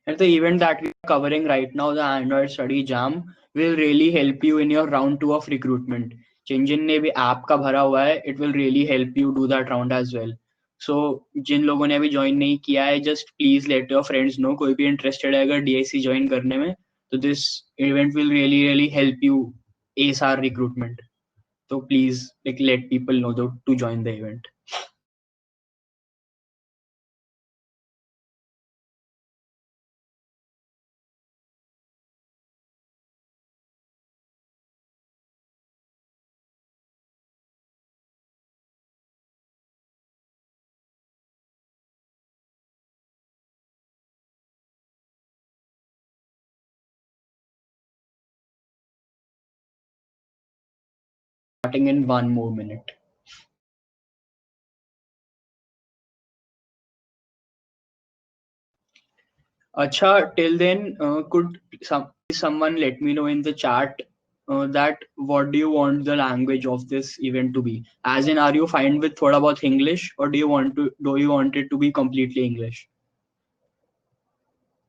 And the event that we are covering right now, the Android Study Jam, will really help you in your round 2 of recruitment. जिन ने भी app का भरा हुआ है, it will really help you do that round as well. So जिन लोगों ने अभी join नहीं किया है, just please let your friends know. कोई भी इंटरेस्टेड है अगर DSC ज्वाइन करने में, तो this event will really help you ace our recruitment. So please let people know to join the event. Starting in 1 more minute. Acha, till then, could someone let me know in the chat that what do you want the language of this event to be? As in, are you fine with thoda bahut English, or do you want it to be completely English?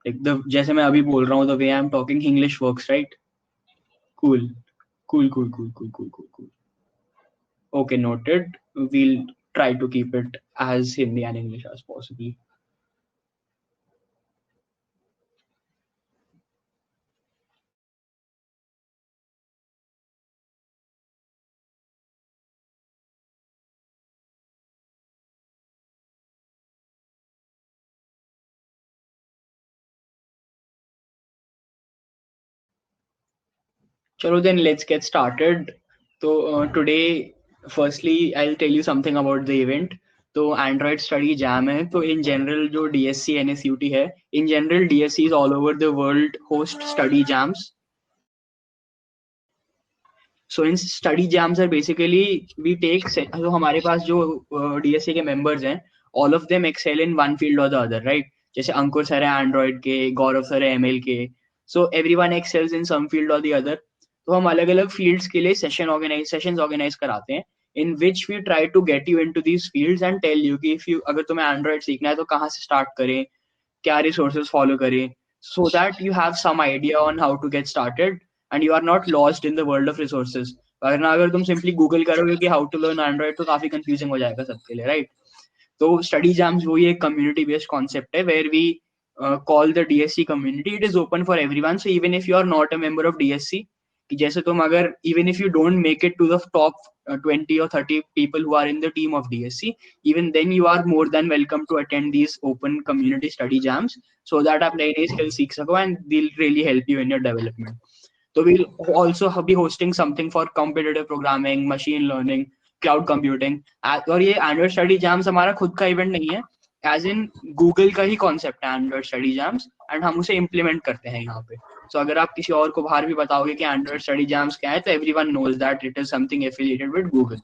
Like जैसे मैं अभी बोल रहा हूँ, the way I'm talking, English works, right? Cool, cool. Okay, noted. We'll try to keep it as Hindi and English as possible. Chalo, then let's get started. So today, firstly, I'll tell you something about the event. तो Android study jam है, तो in general जो DSC NSUT है, in general DSC is all over the world host study jams. So in study jams are basically we take, तो हमारे पास जो DSC के members हैं, all of them excel in one field or the other, right? जैसे अंकुर sir है Android के, गौरव sir है ML के, so everyone excels in some field or the other. तो हम अलग अलग फील्ड्स के लिए सेशंस ऑर्गेनाइज कराते हैं, in which we try to get you into these fields and tell you कि इफ यू अगर तुम्हें एंड्रॉयड सीखना है तो कहाँ से स्टार्ट करें, क्या रिसोर्सेज फॉलो करें, so that you have some idea on how to get started and you are not lost in the world of resources. वरना अगर तुम सिंपली गूगल करोगे कि हाउ टू लर्न एंड्रॉयड तो काफी कंफ्यूजिंग हो जाएगा सबके लिए, राइट? तो स्टडी जैम्स वही एक कम्युनिटी बेस्ड कॉन्सेप्ट है where we call the DSC community. It is open for everyone. So even if you are not a member of DSC, कि जैसे तुम अगर even if you don't make it to the top 20 or 30 people who are in the team of DSC, even then you are more than welcome to attend these open community study jams so that आप नई नई skills सीख सको and they'll really help you in your development. So we'll also be hosting something for competitive programming, machine learning, cloud computing. और ये Android study jams हमारा खुद का event नहीं है, एज इन गूगल का ही कॉन्सेप्ट है एंड्रॉइड स्टडी जैम्स, एंड हम उसे इम्प्लीमेंट करते हैं यहाँ पे. सो अगर आप किसी और को बाहर भी बताओगे कि एंड्रॉइड स्टडी जैम्स क्या है, तो everyone knows that it is something affiliated with Google.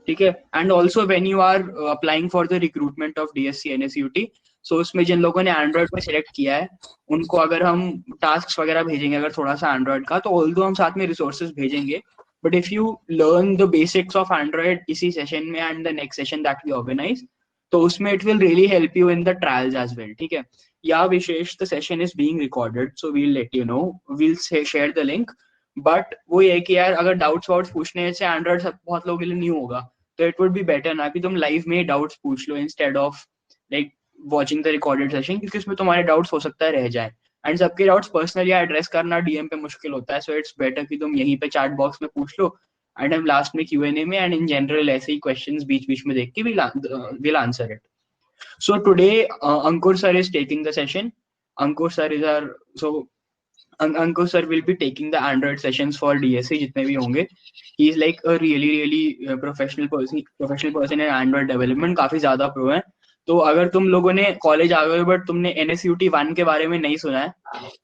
ठीक है. And also when you are applying for the recruitment of DSC NSUT, सो उसमें जिन लोगों ने एंड्रॉइड में सिलेक्ट किया है उनको अगर हम टास्क वगैरह भेजेंगे अगर थोड़ा सा एंड्रॉइड का, तो ऑल्दो हम साथ में रिसोर्सेज भेजेंगे, but if you learn the basics of Android इसी सेशन में and the next session that we organise, तो उसमें it will really help you in the trials as well. ठीक है. या विशेष the session is being recorded, so we'll let you know, we'll share the link. But वो ये कि यार अगर डाउट्स वाउट्स पूछने से एंड्रॉइड सब बहुत लोगों के लिए न्यू होगा, तो इट वुड बी बेटर ना कि तुम लाइव में डाउट्स पूछ लो instead of like watching the recorded session, क्योंकि उसमें तुम्हारे डाउट्स हो सकता है रह जाए, एंड सबके डाउट्स पर्सनली एड्रेस करना DM पे मुश्किल होता है. सो इट्स बेटर कि तुम यहीं पे चैट बॉक्स में पूछ लो एंड हम लास्ट में Q&A में एंड इन जनरल ऐसे ही क्वेश्चंस बीच बीच में देख के we'll answer it. So today Ankur sir is taking the session. Ankur sir is our Ankur sir will be taking the Android sessions for DSC जितने भी होंगे. He is like a really professional person in Android development, काफी ज्यादा pro है. तो अगर तुम लोगों ने कॉलेज आ गए बट तुमने NSUT 1 के बारे में नहीं सुना है,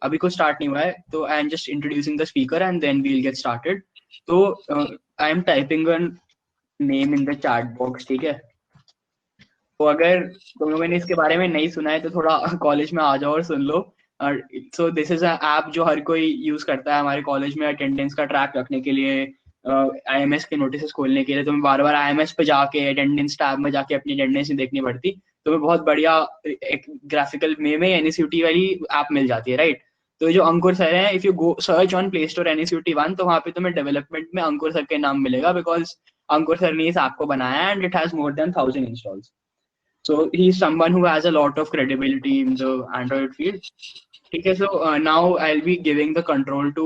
अभी कुछ स्टार्ट नहीं हुआ है, तो I am just introducing the speaker and then we will get started. तो I am typing a name in the chat box. ठीक है. तो अगर तुम लोगों ने इसके बारे में नहीं सुना है तो थोड़ा कॉलेज में आ जाओ और सुन लो. So this is a app जो हर कोई यूज करता है हमारे कॉलेज में अटेंडेंस का ट्रैक रखने के लिए, IMS के नोटिस खोलने के लिए. तुम्हें बार बार IMS पे जाके अटेंडेंस टैब में जाके अपनी अटेंडेंस नहीं देखनी पड़ती, तुम्हें बहुत बढ़िया एक ग्राफिकल में NSUT वाली ऐप मिल जाती है, राइट? तो जो अंकुर सर हैं, if you go search on play store NSUT 1, तो वहाँ पे तुम्हें डेवलपमेंट में अंकुर सर के नाम मिलेगा, बिकॉज अंकुर सर ने इस ऐप को बनाया and it has more than 1000 installs. So he's someone who has a lot of credibility in the Android field. Okay, so now I'll be giving the control to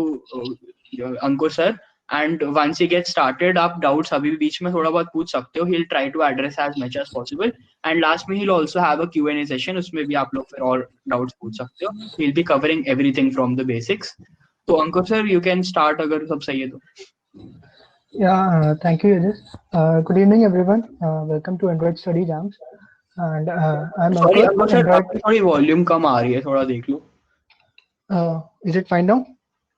Ankur sir, and once he gets started, आप doubts अभी भी बीच में थोड़ा बहुत पूछ सकते हो. He'll try to address as much as possible. And last में he'll also have a Q&A session. उसमें भी आप लोग फिर और doubts पूछ सकते हो. He'll be covering everything from the basics. तो Ankur sir, you can start अगर सब सही है तो. Yeah, thank you, Yajis. Good evening, everyone. Welcome to Android Study Jams. And I'm Sorry Ankur. Ankur sir, Android. आपकी थोड़ी volume कम आ रही है, थोड़ा देख लो. Is it fine now?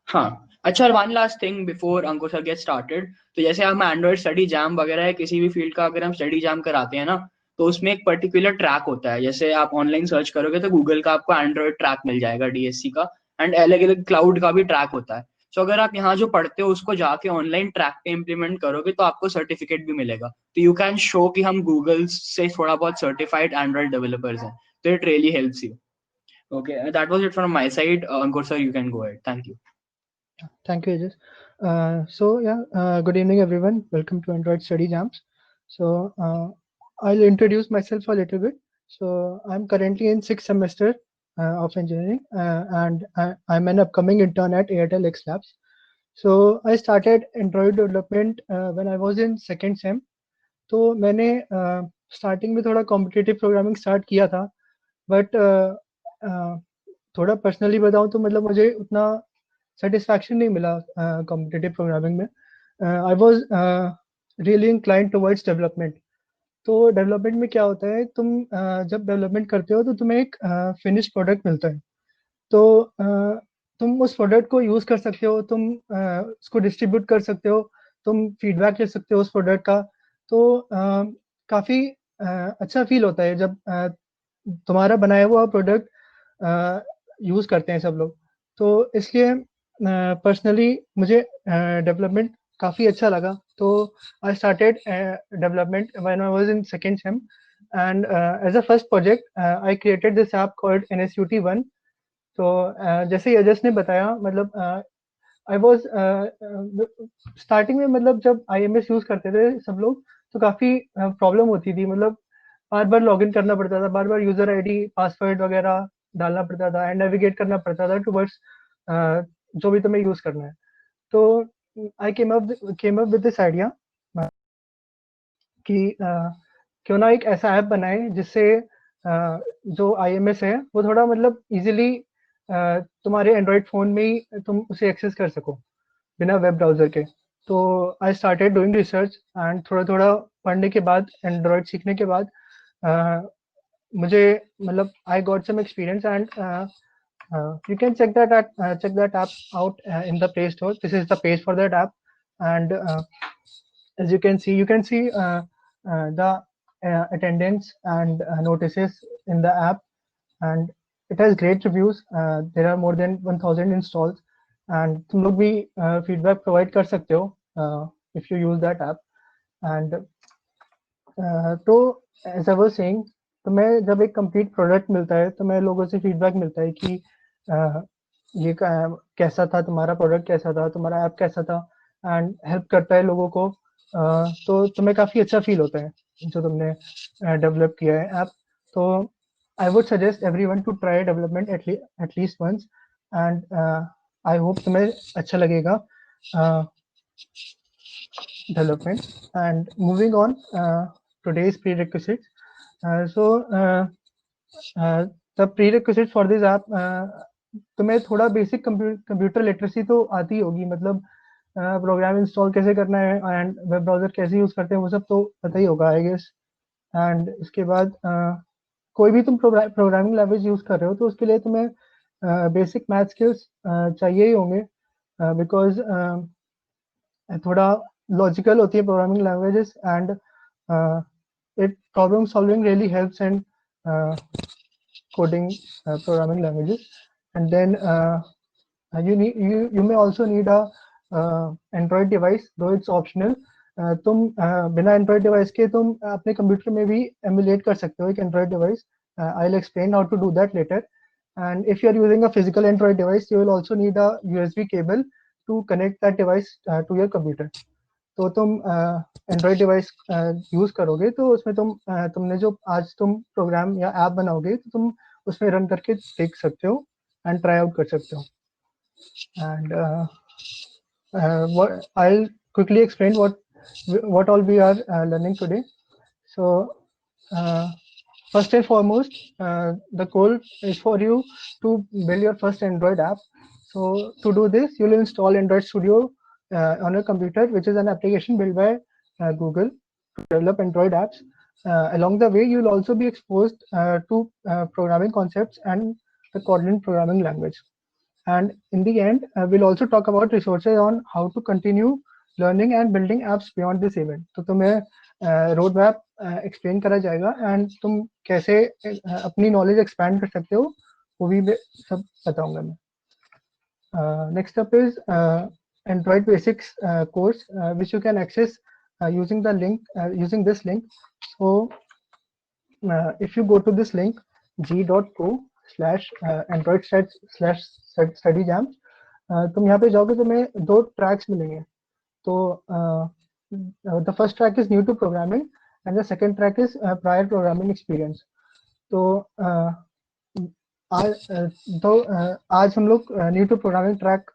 हाँ. अच्छा, वन लास्ट थिंग बिफोर अंकुर सर गेट स्टार्टेड. तो जैसे हम एंड्रॉइड स्टडी जैम वगैरह है, किसी भी फील्ड का अगर हम स्टडी जैम कराते हैं ना, तो उसमें एक पर्टिकुलर ट्रैक होता है. जैसे आप ऑनलाइन सर्च करोगे तो गूगल का आपको एंड्रॉइड ट्रैक मिल जाएगा, DSC का. एंड अलग अलग क्लाउड का भी ट्रैक होता है. सो अगर आप यहाँ जो पढ़ते हो उसको जाके ऑनलाइन ट्रैक पे इम्प्लीमेंट करोगे तो आपको सर्टिफिकेट भी मिलेगा. तो यू कैन शो कि हम गूगल से थोड़ा बहुत सर्टिफाइड एंड्रॉइड डेवलपर्स हैं. तो it really helps you. Okay, that was it from my side. Ankur sir, you can go ahead. Thank you. Thank you, Yajis. Good evening, everyone. Welcome to Android Study Jams. So, I'll introduce myself a little bit. So, I'm currently in 6th semester of engineering, and I'm an upcoming intern at Airtel X Labs. So, I started Android development when I was in 2nd sem. तो मैंने starting में थोड़ा competitive programming start किया था, but थोड़ा personally बताऊँ तो मतलब मुझे उतना सेटिस्फैक्शन नहीं मिला कॉम्पिटिटिव प्रोग्रामिंग में. I was really inclined towards development. तो डेवलपमेंट में क्या होता है, तुम जब डेवलपमेंट करते हो तो तुम्हें एक फिनिश प्रोडक्ट मिलता है. तो तुम उस प्रोडक्ट को यूज़ कर सकते हो, तुम उसको डिस्ट्रीब्यूट कर सकते हो, तुम फीडबैक ले सकते हो उस प्रोडक्ट का. तो काफ़ी अच्छा फील होता है जब तुम्हारा बनाया हुआ प्रोडक्ट यूज़ करते हैं सब लोग. तो इसलिए पर्सनली मुझे डेवलपमेंट काफ़ी अच्छा लगा. तो I started development when I was in second sem, and as a first project I created this app called NSUT 1. तो जैसे यजस ने बताया, मतलब आई वाज स्टार्टिंग में, मतलब जब IMS यूज़ करते थे सब लोग, तो काफ़ी प्रॉब्लम होती थी. मतलब बार-बार लॉगिन करना पड़ता था, बार-बार यूज़र आईडी, पासवर्ड वगैरह डालना पड़ता था एंड नेविगेट करना पड़ता था टुवर्ड्स जो भी तुम्हें यूज़ करना है. तो I came up with this idea कि क्यों ना एक ऐसा ऐप बनाएं जिससे जो IMS है वो थोड़ा मतलब इजीली तुम्हारे एंड्रॉयड फ़ोन में ही तुम उसे एक्सेस कर सको बिना वेब ब्राउज़र के. तो I started doing research and थोड़ा-थोड़ा पढ़ने के बाद, एंड्रॉयड सीखने के बाद मुझे मतलब I got some experience and you can check that app out in the Play Store. This is the page for that app, and as you can see the attendance and notices in the app, and it has great reviews. There are more than 1000 installs, and तुम लोग भी feedback provide कर सकते हो if you use that app. And तो as I was saying, तो मैं जब एक कंप्लीट प्रोडक्ट मिलता है तो मैं लोगों से फीडबैक मिलता है कि ये कैसा था, तुम्हारा प्रोडक्ट कैसा था, तुम्हारा ऐप कैसा था, एंड हेल्प करता है लोगों को. तो तुम्हें काफ़ी अच्छा फील होता है जो तुमने डेवलप किया है ऐप. तो I would suggest everyone to try development at least once, and I hope तुम्हें अच्छा लगेगा development. And moving on, today's prerequisites. The prerequisites for this app, तुम्हें थोड़ा बेसिक कंप्यूटर लिटरेसी तो आती होगी, मतलब प्रोग्राम इंस्टॉल कैसे करना है एंड वेब ब्राउज़र कैसे यूज़ करते हैं वो सब तो पता ही होगा आई गेस. एंड इसके बाद कोई भी तुम प्रोग्रामिंग लैंग्वेज यूज़ कर रहे हो तो उसके लिए तुम्हें बेसिक मैथ स्किल्स चाहिए ही होंगे, बिकॉज थोड़ा लॉजिकल होती है programming languages, and it problem solving really helps in coding programming languages. And then you may also need a Android device, though it's optional. तुम बिना एंड्रॉइड डिवाइस के तुम अपने कंप्यूटर में भी एमुलेट कर सकते हो एक Android device. I will explain how to do that later. And if you are using a physical Android device, you will also need a USB cable to connect that device to your computer. तो तुम Android device use करोगे तो उसमें तुमने जो आज तुम programme या ऐप बनाओगे तो तुम उसमें रन करके देख सकते हो एंड ट्राई आउट कर सकते हो. And I'll quickly explain what all we are learning today. So first and foremost, the goal is for you to build your first Android app. So to do this, you'll install Android Studio on your computer, which is an application built by Google to develop Android apps. Along the way, you'll also be exposed to programming concepts and the Kotlin programming language. And in the end, we'll also talk about resources on how to continue learning and building apps beyond this event. तो तुम्हें road map explain करा जाएगा and तुम कैसे अपनी knowledge expand कर सकते हो वो भी सब बताऊंगा मैं. Next up is Android Basics course, which you can access using the link using this link. So if you go to this link g.co/android/studyjam, तुम यहाँ पे जाओगे तो तुम्हें 2 ट्रैक्स मिलेंगे. तो the first track is new to programming and the second track is prior programming experience. तो आज हम लोग new to programming track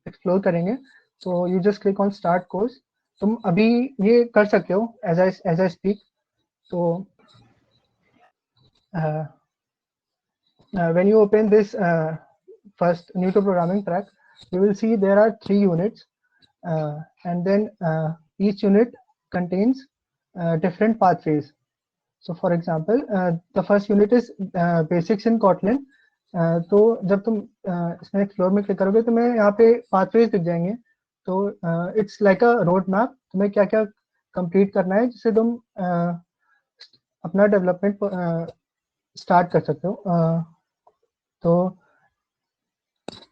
explore करेंगे. तो you just click on start course. तुम अभी ये कर सकते हो एज आई स्पीक. तो when you open this first new to programming track, you will see there are 3 units, and then each unit contains different pathways. So for example, the first unit is basics in Kotlin. तो जब तुम इसमें explore में click करोगे तो मैं यहाँ पे पाथवेज दिख जाएंगे. तो it's like a road map. तुम्हें क्या क्या कंप्लीट करना है जिससे तुम अपना डेवलपमेंट स्टार्ट कर सकते हो. तो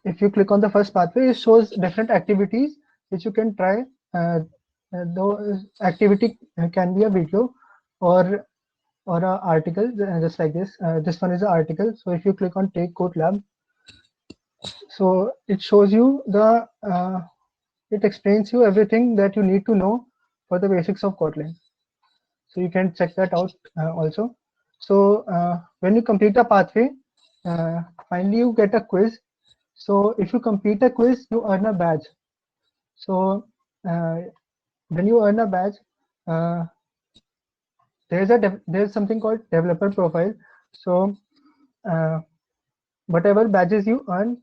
if you click on the first pathway, it shows different activities which you can try. The activity can be a video or an article, just like this. This one is an article. So if you click on Take Code Lab, so it shows you it explains you everything that you need to know for the basics of Kotlin. So you can check that out also. So when you complete a pathway, finally you get a quiz. So if you complete a quiz, you earn a badge. So when you earn a badge, there's something called developer profile. So whatever badges you earn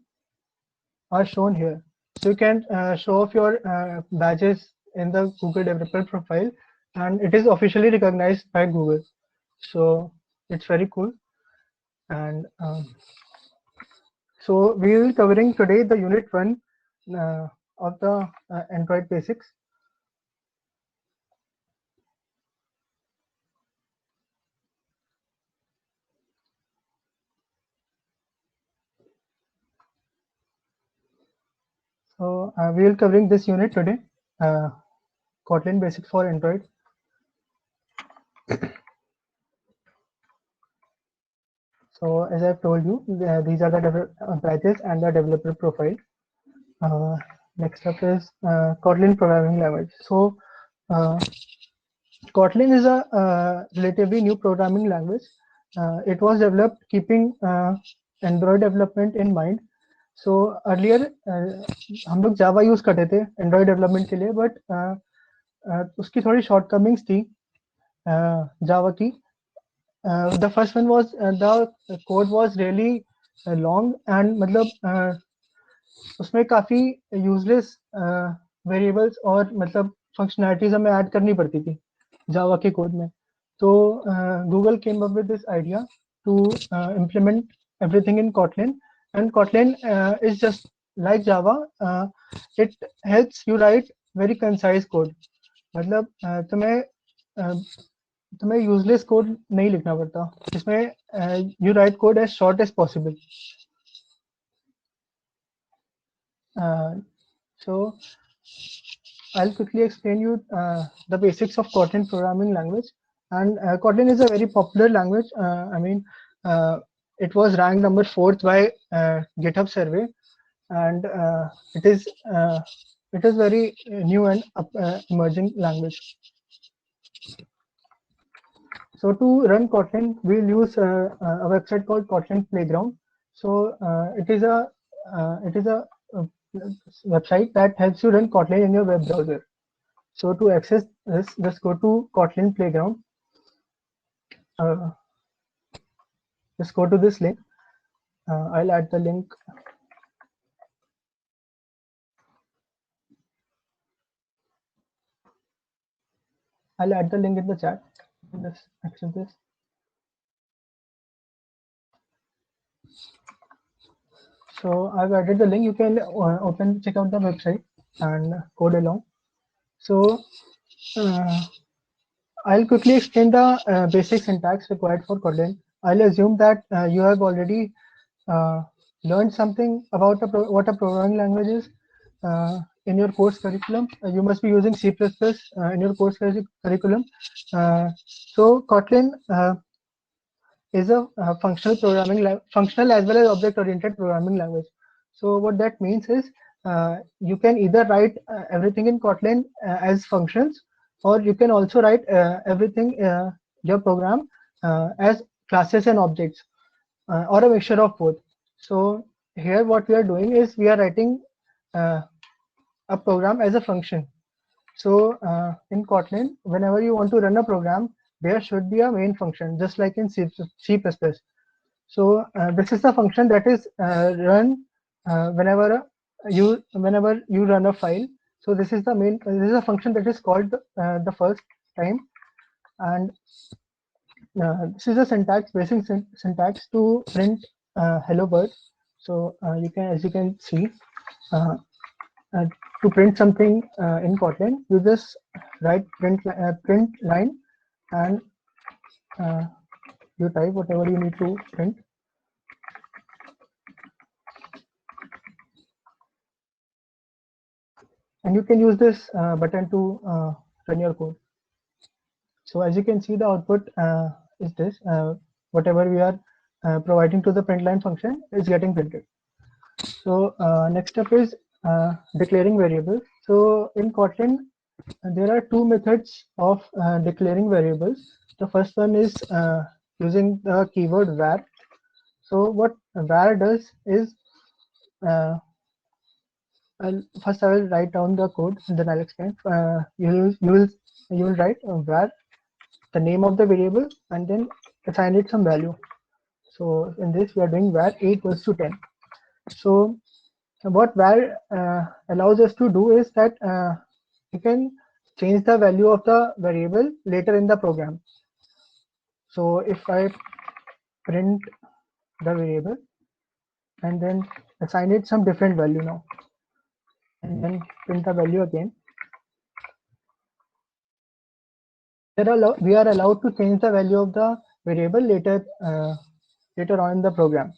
are shown here. So you can show off your badges in the Google developer profile, and it is officially recognized by Google. So it's very cool. And so we will be covering today the unit 1 of the Android basics. So we will covering this unit today, Kotlin basics for Android. So as I've told you, these are the badges and the developer profile. Next up is Kotlin programming language. So Kotlin is a relatively new programming language. It was developed keeping Android development in mind. So earlier हम लोग Java use करते थे Android development के लिए, but उसकी थोड़ी shortcomings थी Java की. The first one was the code was really long and मतलब उसमें काफी useless variables और मतलब functionalities हमें add करनी पड़ती थी Java के code में. तो Google came up with this idea to implement everything in Kotlin, and Kotlin is just like Java. It helps you write very concise code. मतलब तुम्हें useless code नहीं लिखना पड़ता, जिसमें you write code as short as possible. So I'll quickly explain you the basics of Kotlin programming language. And Kotlin is a very popular language. It was ranked number 4th by GitHub survey, and it is very new and emerging language. So to run Kotlin, we'll use a website called Kotlin Playground. So it is a uh, website that helps you run Kotlin in your web browser. So to access this, just go to Kotlin Playground. Just go to this link. I'll add the link. I'll add the link in the chat. Just access this. So I've added the link. You can check out the website and code along. So I'll quickly explain the basic syntax required for Kotlin. I'll assume that you have already learned something about what a programming language is in your course curriculum. You must be using C++ in your course curriculum. So Kotlin is a functional as well as object-oriented programming language. So what that means is you can either write everything in Kotlin as functions, or you can also write everything your program as classes and objects, or a mixture of both. So here what we are doing is we are writing a program as a function. So in Kotlin, whenever you want to run a program, there should be a main function, just like in C++. So this is the function that is run whenever you run a file. So this is the main. This is a function that is called the first time, and this is a basic syntax to print hello world. So as you can see, uh, to print something in Kotlin, you just write print line, and you type whatever you need to print. And you can use this button to run your code. So as you can see, the output is this. Whatever we are providing to the println function is getting printed. So next step is declaring variables. So in Kotlin, there are two methods of declaring variables. The first one is using the keyword var. So what var does is, first I will write down the code and then I'll explain. You will write var, the name of the variable, and then assign it some value. So in this we are doing var a equals to 10. So what var allows us to do is that you can change the value of the variable later in the program. So if I print the variable and then assign it some different value now, and then print the value again, we are allowed to change the value of the variable later on in the program.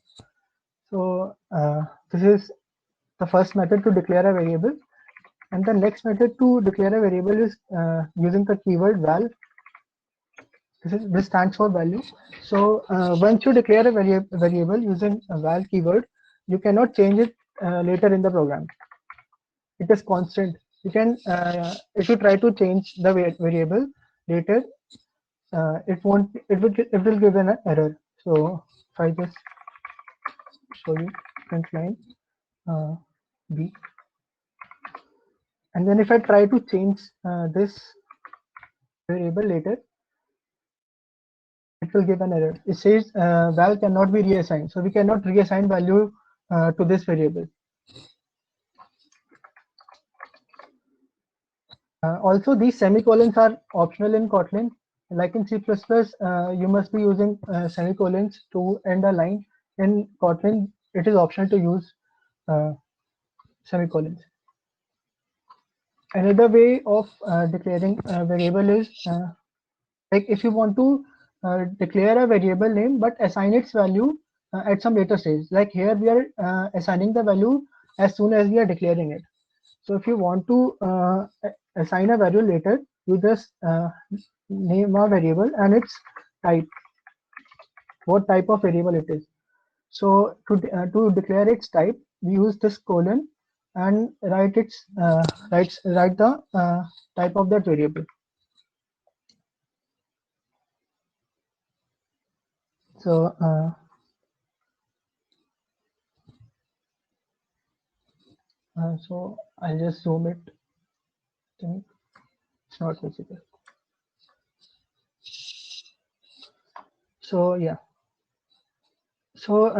So this is the first method to declare a variable, and the next method to declare a variable is using the keyword val. This stands for value. So once you declare a variable using a val keyword, you cannot change it later in the program. It is constant. You can, if you try to change the variable later, it will give an error. So if I just show you print line b, and then if I try to change this variable later, it will give an error. It says val cannot be reassigned. So we cannot reassign value to this variable. Also, these semicolons are optional in Kotlin. Like in C++, you must be using semicolons to end a line. In Kotlin, it is optional to use semicolons. Another way of declaring a variable is like if you want to declare a variable name but assign its value at some later stage. Like here we are assigning the value as soon as we are declaring it. So if you want to assign a value later, you just name a variable and its type, what type of variable it is. So to declare its type, we use this colon and write its write the type of that variable. So so I'll just zoom it. I think it's not visible. So yeah. So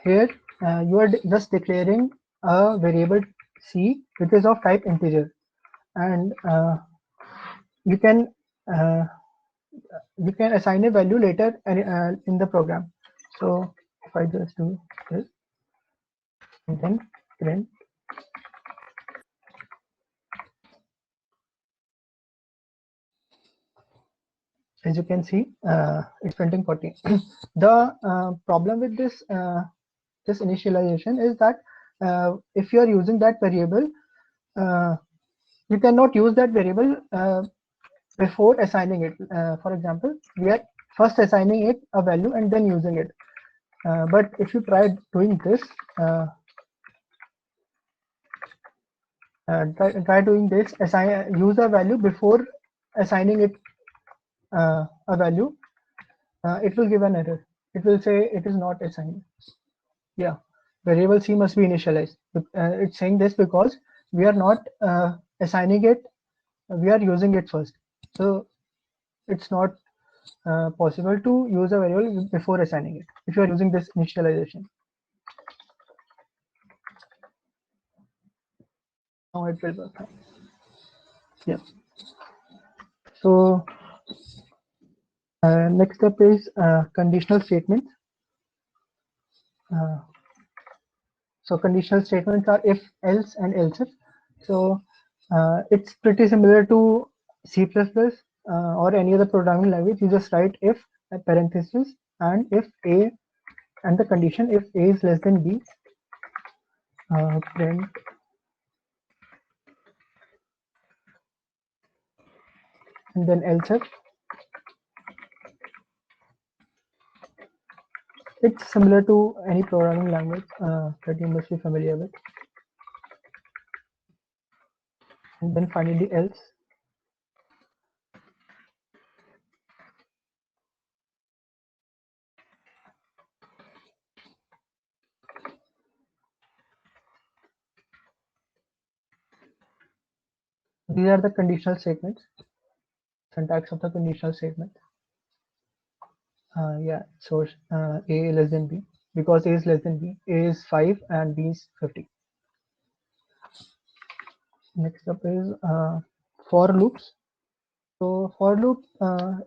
here you are just declaring a variable c which is of type integer, and you can uh, you can assign a value later in the program. So if I just do this and then print, as you can see, it's printing 14. The problem with this initialization is that if you are using that variable, uh, you cannot use that variable before assigning it. For example, we are first assigning it a value and then using it. But if you try doing this, try doing this, use a value before assigning it a value, it will give an error. It will say it is not assigned. Yeah, variable c must be initialized. It's saying this because we are not assigning it, we are using it first. So it's not possible to use a variable before assigning it if you are using this initialization. Now it will work fine. Yeah. So next up is conditional statements. So conditional statements are if, else, and else if. So it's pretty similar to C++ or any other programming language. You just write if parenthesis and if a and the condition if a is less than b, print and then else if. It's similar to any programming language that you must be familiar with. And then finally else. These are the conditional statements, syntax of the conditional statement. Yeah, so a less than b, because a is less than b, a is 5 and b is 50. Next up is for loops. So for loop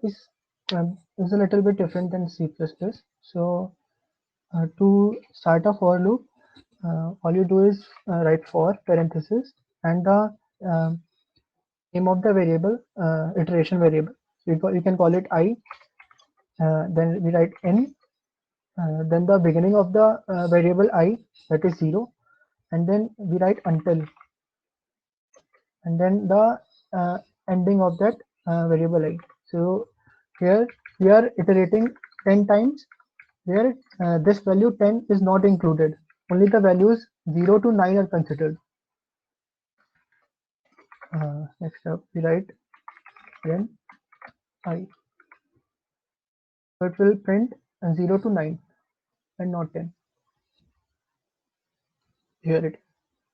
is a little bit different than C++. So to start a for loop, all you do is write for parenthesis and the name of the variable, iteration variable. So you can call it I. Then we write n. Then the beginning of the variable I, that is 0, and then we write until, and then the ending of that variable I. So here we are iterating 10 times, where this value 10 is not included. Only the values 0 to 9 are considered. Next up, we write then I. So it will print 0 to 9 and not 10. Here it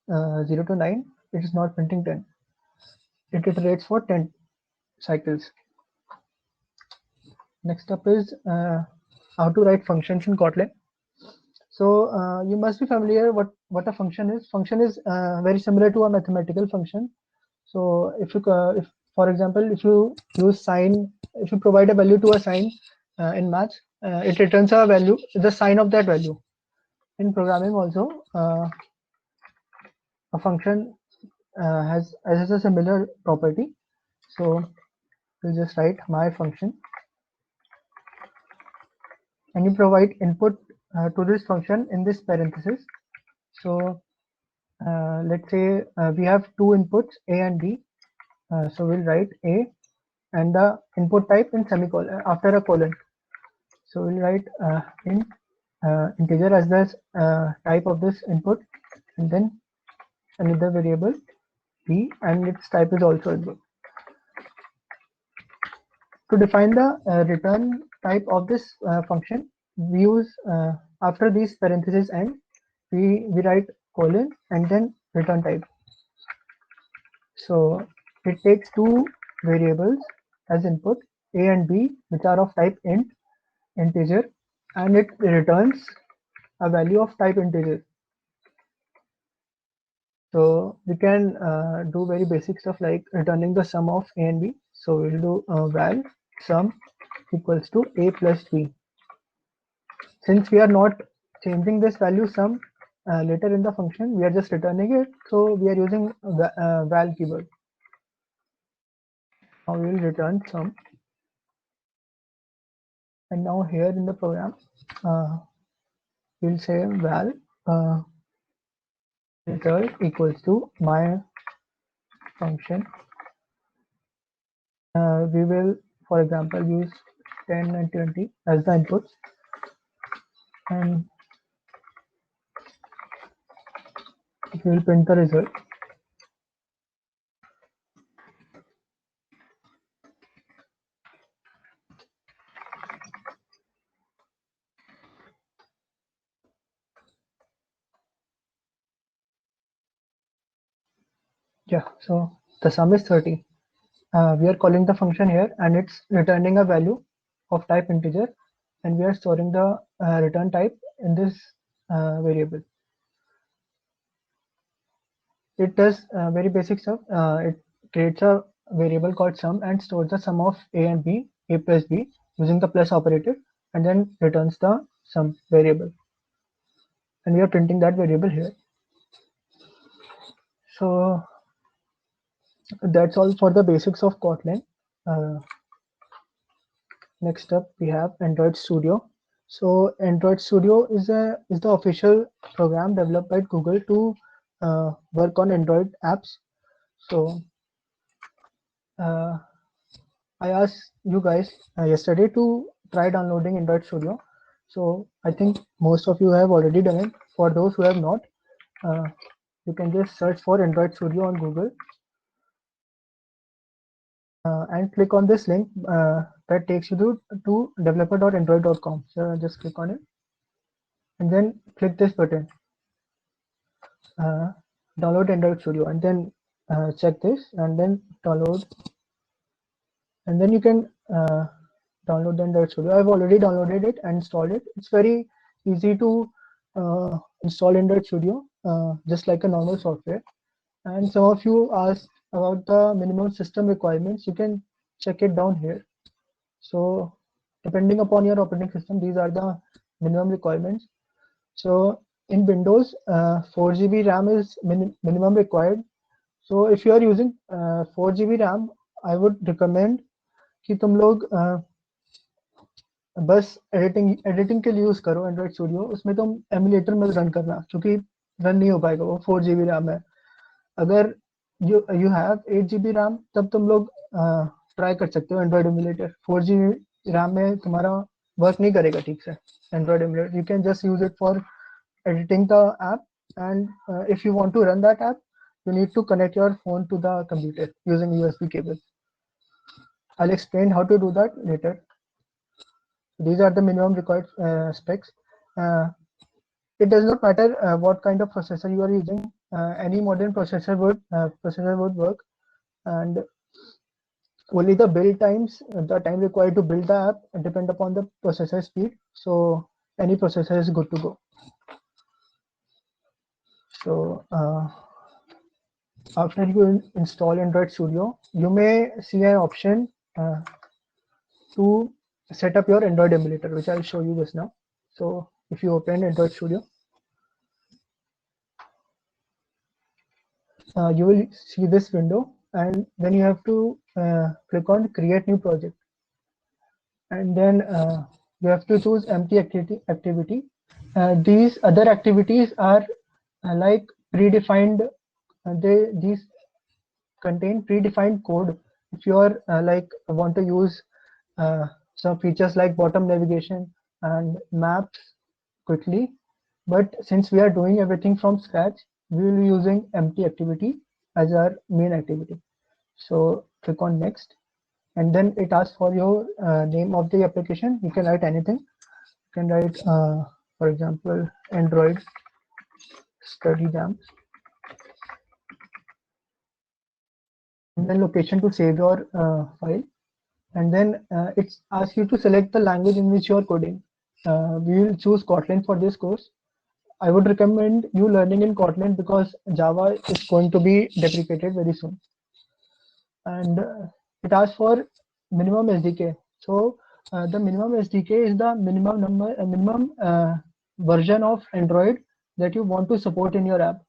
0 to 9, it is not printing 10. It iterates for 10 cycles. Next up is how to write functions in Kotlin. So you must be familiar what a function is. Function is very similar to a mathematical function. So if for example, if you use sign, if you provide a value to a sign in maths, it returns a value, the sign of that value. In programming also, a function has a similar property. So we'll just write my function, and you provide input to this function in this parenthesis. So let's say we have two inputs A and B. So we'll write A and the input type in semicolon after a colon. So we'll write int integer as the type of this input, and then another variable B, and its type is also input. To define the return type of this function, we use after these parentheses end, we write colon and then return type. So it takes two variables as input, A and B, which are of type int, integer, and it returns a value of type integer. So we can do very basic stuff like returning the sum of A and B. So we'll do val sum equals to A plus B. Since we are not changing this value sum later in the function, we are just returning it. So we are using val keyword. Now we will return sum. And now here in the program, we'll say val result equals to my function. We will, for example, use 10 and 20 as the inputs, and we will print the result. Yeah, so the sum is 30. We are calling the function here, and it's returning a value of type integer, and we are storing the return type in this variable. It does very basic stuff. It creates a variable called sum and stores the sum of A and B, A plus B, using the plus operator, and then returns the sum variable. And we are printing that variable here. So that's all for the basics of Kotlin. Next up, we have Android Studio. So Android Studio is the official program developed by Google to work on Android apps. So I asked you guys yesterday to try downloading Android Studio. So I think most of you have already done it. For those who have not, you can just search for Android Studio on Google and click on this link that takes you to developer.android.com. So just click on it and then click this button, download Android Studio, and then check this and then download, and then you can download the Android Studio. I've already downloaded it and installed it. It's very easy to install Android Studio, just like a normal software. And some of you asked about the minimum system requirements. You can check it down here. So depending upon your operating system, these are the minimum requirements. So in Windows, 4 GB RAM is minimum required. So if you are using 4 GB RAM, I would recommend कि तुम लोग बस editing के लिए use करो Android studio. उसमें तुम emulator में रन करना, क्योंकि रन नहीं हो पाएगा, वो 4 GB रैम है. अगर यू हैव 8 GB रैम, तब तुम लोग ट्राई कर सकते हो एंड्रॉइड एमुलेटर. 4 GB रैम में तुम्हारा वर्क नहीं करेगा ठीक से Android emulator. You can just use it for editing the app, and if you want to run that app, you need to connect your phone to the computer using USB cable. I'll explain how to do that later. These are the minimum required specs. It does not matter what kind of processor you are using. Any modern processor would work, and only the build times, the time required to build the app, depend upon the processor speed. So any processor is good to go. So after you install Android Studio, you may see an option to set up your Android emulator, which I'll show you just now. So if you open Android Studio, you will see this window, and then you have to click on create new project, and then you have to choose empty activity. These other activities are like predefined. These contain predefined code. If you are like want to use some features like bottom navigation and maps quickly, but since we are doing everything from scratch, we will be using empty activity as our main activity. So click on next, and then it asks for your name of the application. You can write anything. You can write, for example, Android study jams, and then location to save your file. And then it asks you to select the language in which you are coding. We will choose Kotlin for this course. I would recommend you learning in Kotlin because Java is going to be deprecated very soon. And it asks for minimum SDK. So the minimum SDK is the minimum version of Android that you want to support in your app.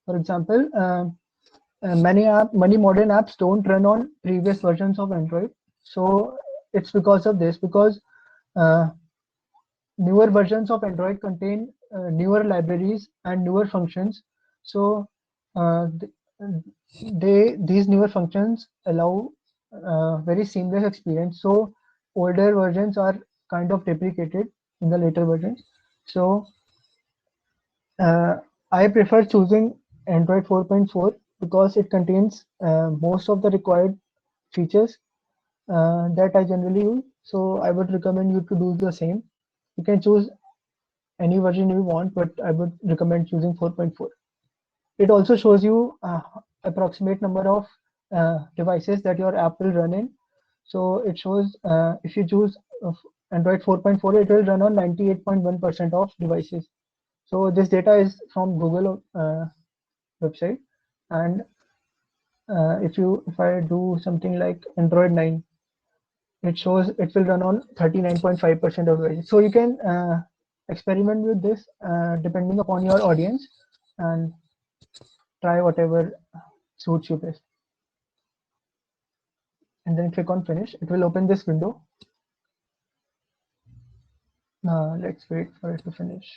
For example, many modern apps don't run on previous versions of Android. So it's because of this, because newer versions of Android contain newer libraries and newer functions. So these newer functions allow very seamless experience. So older versions are kind of deprecated in the later versions. So I prefer choosing Android 4.4 because it contains most of the required features that I generally use. So I would recommend you to do the same. You can choose any version you want, but I would recommend choosing 4.4. It also shows you approximate number of devices that your app will run in. So it shows if you choose Android 4.4, it will run on 98.1% of devices. So this data is from Google website, and if I do something like Android 9, it shows it will run on 39.5% of devices. So you can experiment with this depending upon your audience and try whatever suits you best. And then click on finish. It will open this window. Let's wait for it to finish.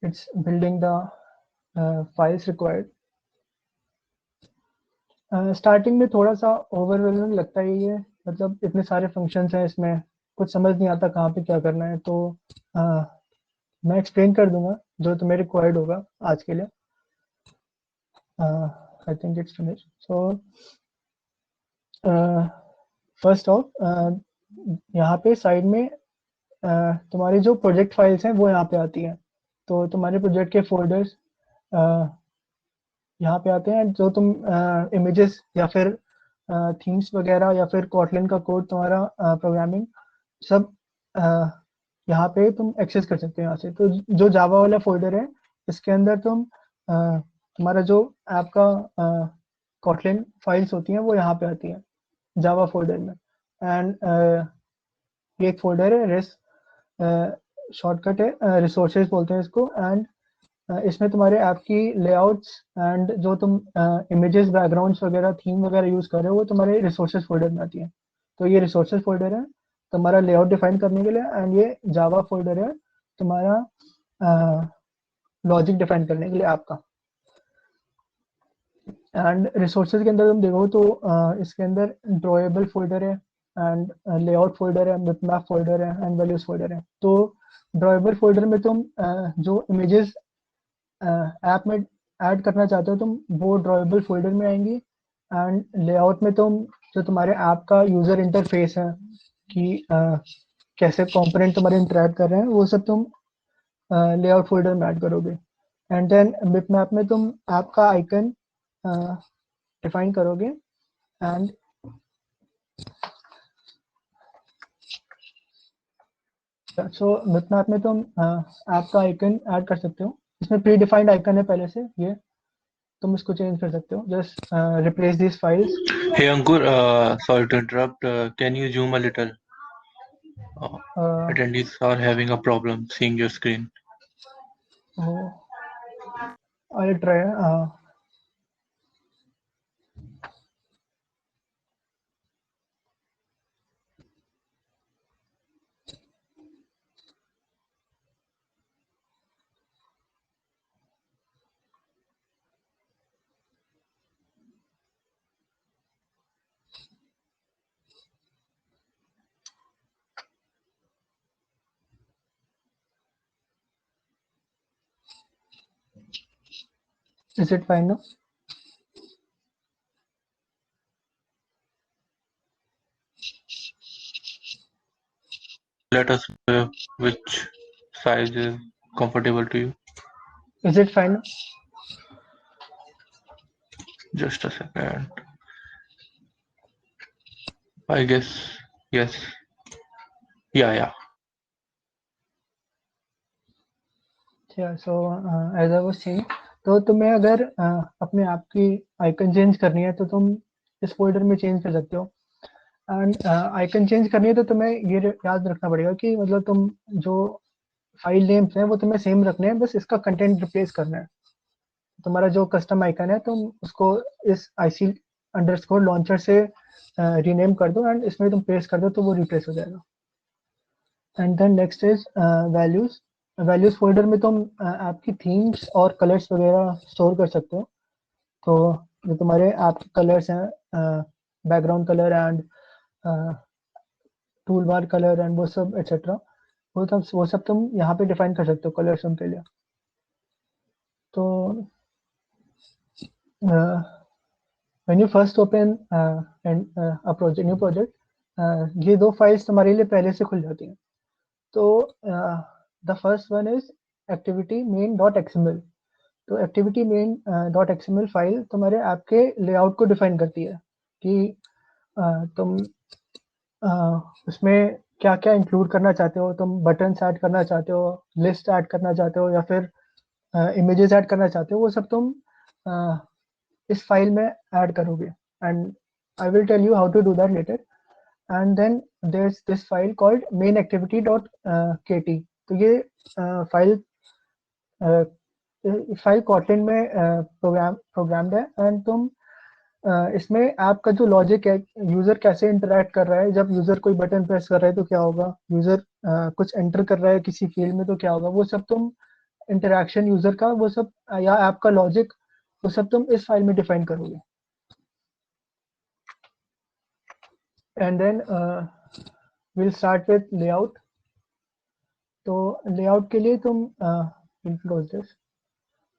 It's building the files required. Starting में थोड़ा सा overwhelming लगता है ये, मतलब इतने सारे functions हैं इसमें, कुछ समझ नहीं आता कहाँ पे क्या करना है. तो मैं एक्सप्लेन कर दूंगा जो तुम्हें रिक्वायर्ड होगा आज के लिए. I think it's finish. So first of यहाँ पे साइड में तुम्हारी जो प्रोजेक्ट फाइल्स हैं वो यहाँ पे आती हैं. तो तुम्हारे प्रोजेक्ट के फोल्डर्स यहाँ पे आते हैं. जो तुम इमेजेस या फिर थीम्स वगैरह या फिर कॉटलिन का कोड, तुम्हारा प्रोग्रामिंग सब यहाँ पे तुम एक्सेस कर सकते हो यहाँ से. तो जो जावा वाला फोल्डर है इसके अंदर तुम तुम्हारा जो ऐप का कॉटलिन फाइल्स होती हैं वो यहाँ पे आती हैं जावा फोल्डर में. एंड ये एक फोल्डर है रेस, शॉर्टकट है, रिसोर्सेज बोलते हैं इसको. एंड इसमें तुम्हारे ऐप की लेआउट्स एंड जो तुम इमेजेस, बैकग्राउंड्स वगैरह, थीम वगैरह यूज कर रहे हो वो तुम्हारे रिसोर्सेज फोल्डर में आती है. तो ये रिसोर्सेज फोल्डर है तुम्हारा लेआउट डिफाइन करने के लिए, एंड ये जावा फोल्डर है तुम्हारा लॉजिक डिफाइन करने के लिए ऐप का. एंड रिसोर्सेज के अंदर तुम देखो तो इसके अंदर ड्रॉएबल फोल्डर है, एंड लेआउट फोल्डर है, बिटमैप फोल्डर है, एंड वैल्यूज फोल्डर है. तो ड्रॉएबल फोल्डर में तुम जो इमेजेस ऐप में ऐड करना चाहते हो तुम वो ड्रॉएबल फोल्डर में आएंगी. एंड लेआउट में तुम जो तुम्हारे ऐप का यूजर इंटरफेस है कि कैसे कंपोनेंट तुम्हारे इंटरेक्ट कर रहे हैं वो सब तुम लेआउट फोल्डर में ऐड करोगे. एंड देन बिटमैप में तुम ऐप का आइकन डिफाइन करोगे. एंड सो बिटमैप में तुम ऐप का आइकन ऐड कर सकते हो. इसमें प्री डिफाइंड आइकन है पहले से, ये तुम इसको चेंज कर सकते हो. Just replace this files. Hey Ankur, sorry to interrupt. Can you zoom a little? Attendees are having a problem seeing your screen. I'll try. Is it fine now? Let us know which size is comfortable to you. Is it fine now? Just a second. I guess yes. Yeah. Yeah, so as I was saying, तो तुम्हें अगर अपने आप की icon change करनी है तो तुम इस फोल्डर में चेंज कर सकते हो। एंड आइकन चेंज करनी है तो तुम्हें ये याद रखना पड़ेगा कि मतलब तुम जो फाइल नेम्स हैं वो तुम्हें सेम रखने हैं, बस इसका कंटेंट रिप्लेस करना है। तुम्हारा जो कस्टम आइकन है तुम उसको इस IC अंडरस्कोर लॉन्चर से रीनेम कर दो एंड इसमें तुम पेस्ट कर दो तो वो रिप्लेस हो जाएगा। And then next is values. Values folder में तुम आपकी थीम्स और कलर्स वगैरह स्टोर कर सकते हो। तो जो तुम्हारे ऐप कलर्स हैं, background colour and tool bar colour and वो सब एटसेट्रा, वो सब तुम यहाँ पे डिफाइन कर सकते हो कलर्स उनके लिए। तो when you first open a project, new project, ये दो फाइल्स तुम्हारे लिए पहले से खुल जाती हैं। तो the first one is activity main dot XML. तो activity main dot XML file तुम्हारे ऐप के लेआउट को डिफाइन करती है कि तुम उसमें क्या क्या इंक्लूड करना चाहते हो। तुम बटन्स ऐड करना चाहते हो, लिस्ट ऐड करना चाहते हो, या फिर इमेजेस ऐड करना चाहते हो, वो सब तुम इस फाइल में ऐड करोगे। And I will tell you how to do that later. And then there is this file called main activity dot KT। तो ये फाइल फाइल कॉटलिन में प्रोग्राम्ड है। एंड तुम इसमें ऐप का जो लॉजिक है, यूजर कैसे इंटरेक्ट कर रहा है, जब यूजर कोई बटन प्रेस कर रहा है तो क्या होगा, यूजर कुछ एंटर कर रहा है किसी फील्ड में तो क्या होगा, वो सब तुम इंटरेक्शन यूजर का वो सब या ऐप का लॉजिक वो सब तुम इस फाइल में डिफाइन करोगे। And then will start with layout. तो लेआउट के लिए तुम क्लोज दिस।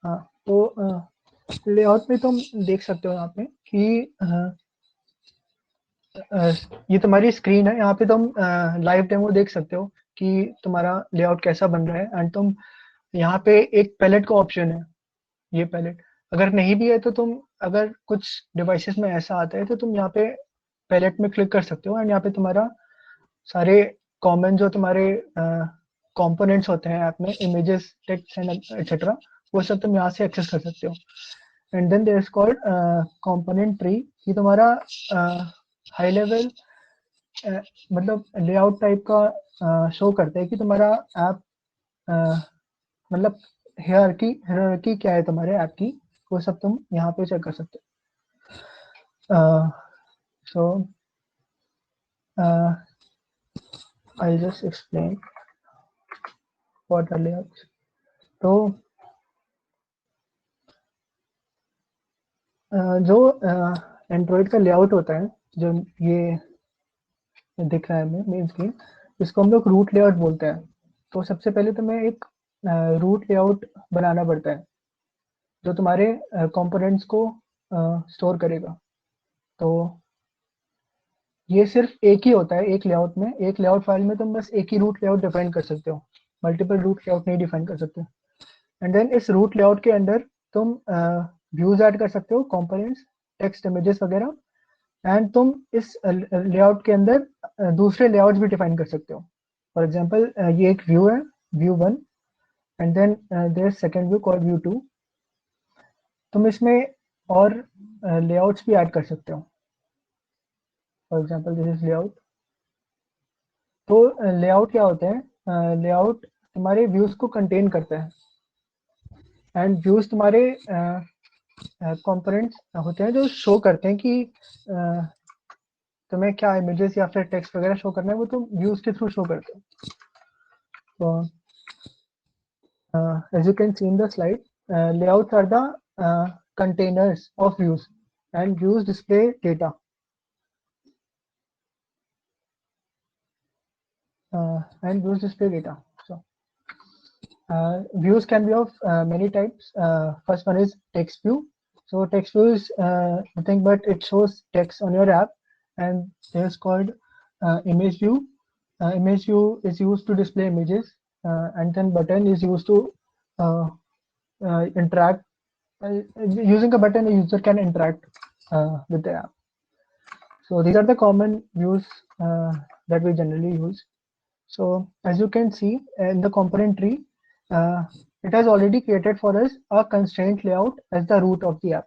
हाँ, तो लेआउट में तुम देख सकते हो यहाँ पे कि ये तुम्हारी स्क्रीन है। यहाँ पे तुम लाइव डेमो देख सकते हो कि तुम्हारा लेआउट कैसा बन रहा है। एंड तुम यहाँ पे एक पैलेट का ऑप्शन है, ये पैलेट अगर नहीं भी है तो तुम, अगर कुछ डिवाइसेस में ऐसा आता है तो तुम यहाँ पे पैलेट में क्लिक कर सकते हो। एंड यहाँ पे तुम्हारा सारे कॉमन जो तुम्हारे कंपोनेंट्स होते हैं ऐप में, इमेजेस, टेक्स्ट एंड एक्सेट्रा, वो सब तुम यहाँ से एक्सेस कर सकते हो। And then there is called component tree. ये तुम्हारा हाई लेवल मतलब लेआउट टाइप का शो करता है कि तुम्हारा ऐप मतलब हायरार्की क्या है तुम्हारे ऐप की, वो सब तुम यहाँ पे चेक कर सकते हो। So I just explain what are layouts. तो जो एंड्रॉइड का लेआउट होता है, जो ये दिख रहा है हमें मेन स्क्रीन, इसको हम लोग रूट लेआउट बोलते हैं। तो सबसे पहले तुम्हें एक रूट लेआउट बनाना पड़ता है जो तुम्हारे कंपोनेंट्स को स्टोर करेगा। तो ये सिर्फ एक ही होता है एक लेआउट में, एक लेआउट फाइल में तुम बस एक ही रूट लेआउट डिफाइन कर सकते हो, मल्टीपल रूट लेआउट नहीं डिफाइन कर सकते। एंड देन इस रूट लेआउट के अंदर तुम व्यूज ऐड कर सकते हो, कंपोनेंट्स, टेक्स्ट, इमेजेस वगैरह। एंड तुम इस लेआउट के अंदर दूसरे लेआउट्स भी डिफाइन कर सकते हो। फॉर एग्जांपल ये एक व्यू है, view 1, and then there second view called view 2। तुम इसमें और लेआउट्स भी ऐड कर सकते हो। For example this is layout. तो लेआउट क्या होता है, लेआउट तुम्हारे व्यूज को कंटेन करता है। एंड व्यूज तुम्हारे कंपोनेंट्स होते हैं जो शो करते हैं कि तुम्हें क्या इमेजेस या फिर टेक्स्ट वगैरह शो करना है, वो तुम व्यूज के थ्रू शो करते हो। तो as you can see in the slide, layouts are the containers of views, and views display data. And views display data. So Views can be of many types. First one is text view. So text view is nothing but it shows text on your app, and there's called image view. Image view is used to display images, and then button is used to uh, interact. Using a button, a user can interact with the app. So these are the common views that we generally use. So as you can see in the component tree, it has already created for us a constraint layout as the root of the app.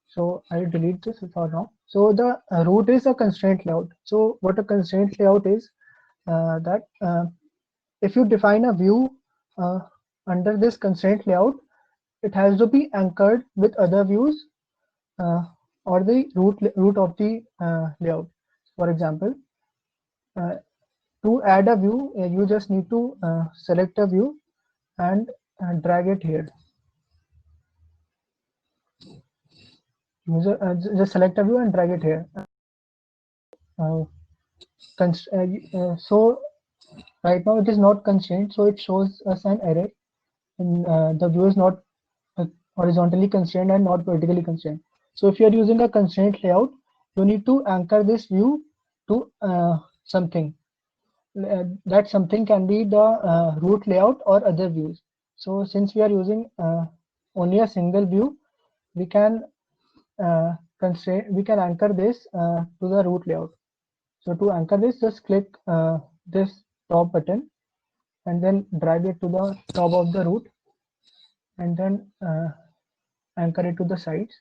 So I'll delete this for now. So the root is a constraint layout. So what a constraint layout is, that if you define a view under this constraint layout, it has to be anchored with other views or the root of the layout. For example, to add a view, you just need to select a view and drag it here. Just select a view and drag it here. So right now it is not constrained, so it shows us an error. And the view is not horizontally constrained and not vertically constrained. So if you are using a constraint layout, you need to anchor this view to something. That something can be the root layout or other views. So since we are using only a single view, we can anchor this to the root layout. So to anchor this, just click this top button and then drag it to the top of the root, and then anchor it to the sides.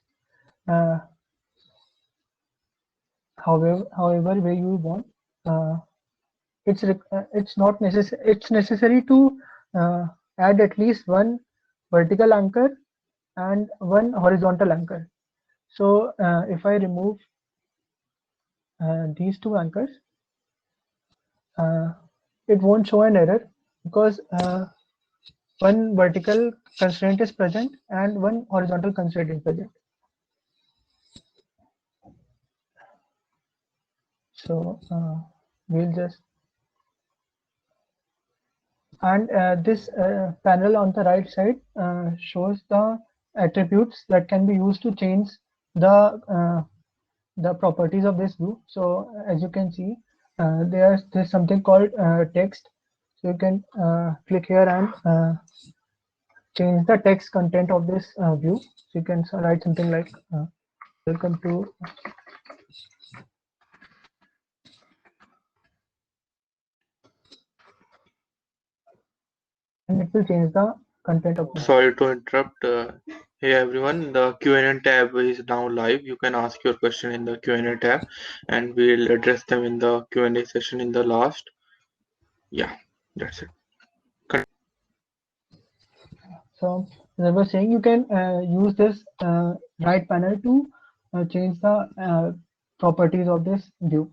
However way you want. It's not necessary. It's necessary to add at least one vertical anchor and one horizontal anchor. So if I remove these two anchors, it won't show an error because one vertical constraint is present and one horizontal constraint is present. So we'll just, and this panel on the right side shows the attributes that can be used to change the properties of this view. So as you can see, there's something called text. So you can click here and change the text content of this view. So you can write something like welcome to and it will change the content of the Sorry to interrupt. Hey everyone, the Q&A tab is now live. You can ask your question in the Q&A tab, and we'll address them in the Q&A session in the last. Yeah, that's it. So as I was saying, you can use this right panel to change the properties of this view.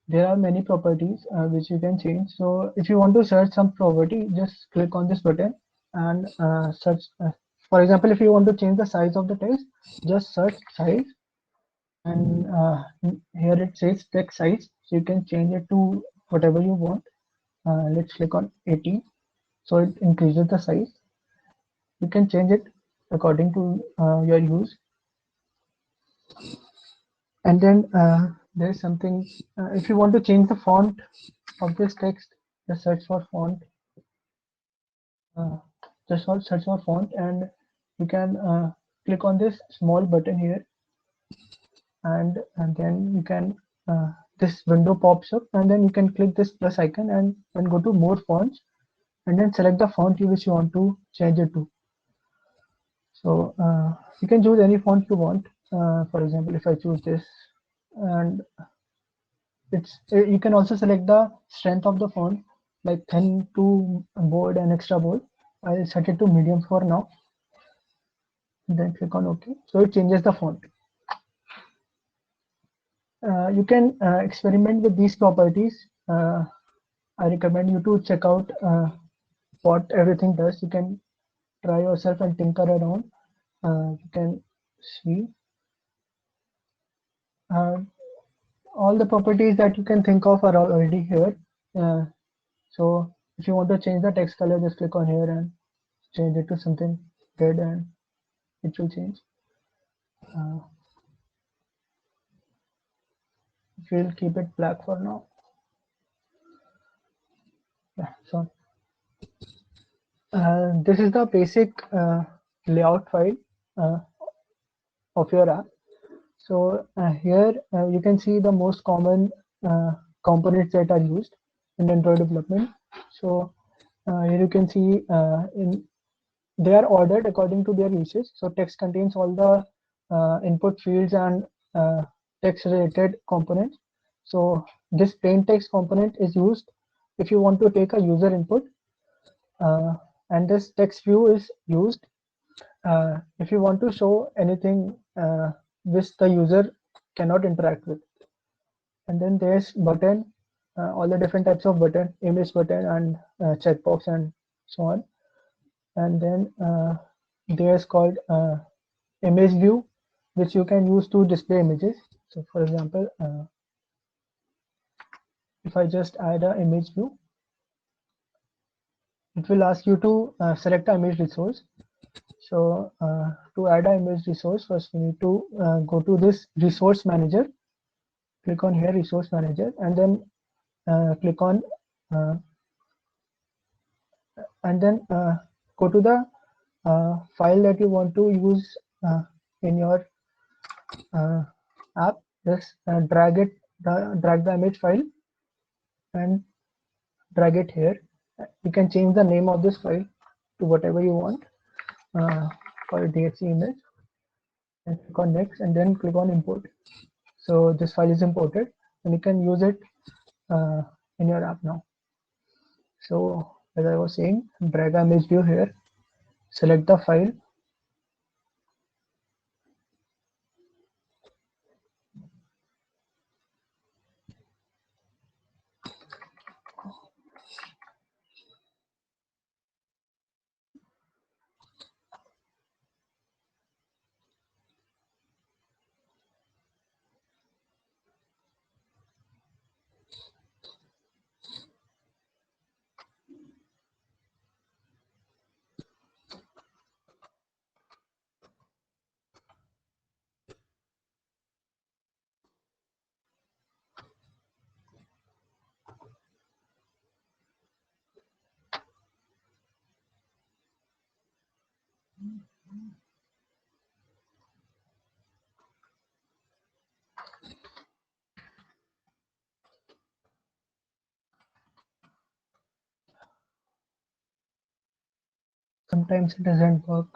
There are many properties which you can change. So if you want to search some property, just click on this button and search. For example, if you want to change the size of the text, just search size, and here it says text size. So you can change it to whatever you want. Let's click on 18. So it increases the size. You can change it according to your use. And then there's something, if you want to change the font of this text, just search for font. Search for font, and you can click on this small button here, and then you can this window pops up, and then you can click this plus icon and then go to more fonts, and then select the font which you want to change it to. So you can choose any font you want. For example, if I choose this, and you can also select the strength of the font, like thin to bold and extra bold. I'll set it to medium for now. And then click on OK. So it changes the font. You can experiment with these properties. I recommend you to check out what everything does. You can try yourself and tinker around. You can see all the properties that you can think of are already here. So If you want to change the text color, just click on here and change it to something red and it will change. We'll keep it black for now. Yeah, so this is the basic layout file of your app. So here you can see the most common components that are used in Android development. So here you can see they are ordered according to their uses. So text contains all the input fields and text related components. So this plain text component is used if you want to take a user input, and this text view is used if you want to show anything which the user cannot interact with. And then there's button, all the different types of button, image button and checkbox and so on. And then there's called image view, which you can use to display images. So for example, if I just add an image view, it will ask you to select an image resource. So to add an image resource, first we need to go to this resource manager, click on here resource manager, and then click on and then go to the file that you want to use in your app. Just drag the image file and drag it here. You can change the name of this file to whatever you want, for DXC image, and click on next, and then click on import. So this file is imported, and you can use it in your app now. So as I was saying, drag image view here, select the file, sometimes it doesn't work.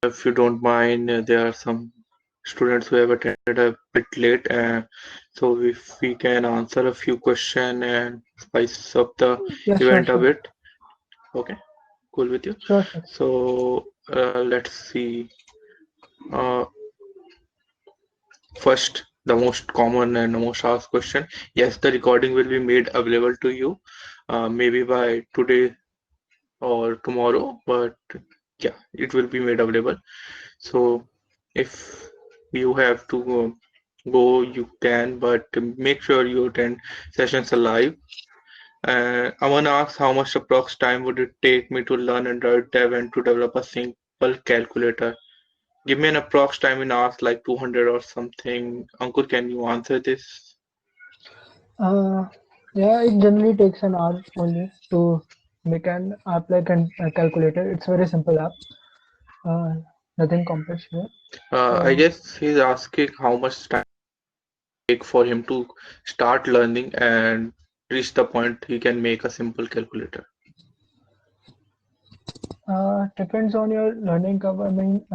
If you don't mind, there are some students who have attended a bit late, so if we can answer a few questions and spice up the Yeah, event a sure. bit. Okay, cool with you? Sure. So let's see. First, the most common and the most asked question. Yes, the recording will be made available to you, maybe by today or tomorrow, but yeah, it will be made available. So if you have to go, you can, but make sure you attend sessions live. I want to ask, how much approx time would it take me to learn Android Dev and to develop a simple calculator? Give me an approx time in hours, like 200 or something. Ankur, can you answer this? Yeah, it generally takes an hour only to make an app like a calculator. It's very simple app. Nothing complex here. I guess he's asking how much time it take for him to start learning and reach the point he can make a simple calculator. Depends on your learning curve. I mean,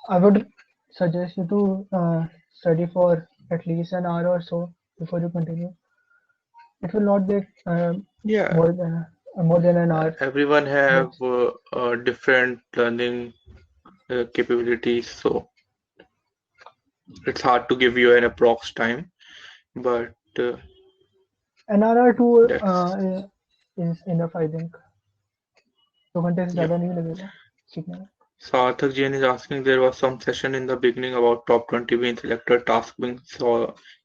I would suggest you to study for at least an hour or so before you continue. It will not take Yeah, more than an hour. everyone have different learning capabilities, so it's hard to give you an approx time, but An hour or two that's is enough, I think. 2 घंटे से yeah. ज़्यादा नहीं लगेगा सीखने में. Sarthak Jain is asking, there was some session in the beginning about top 20 being selected, task being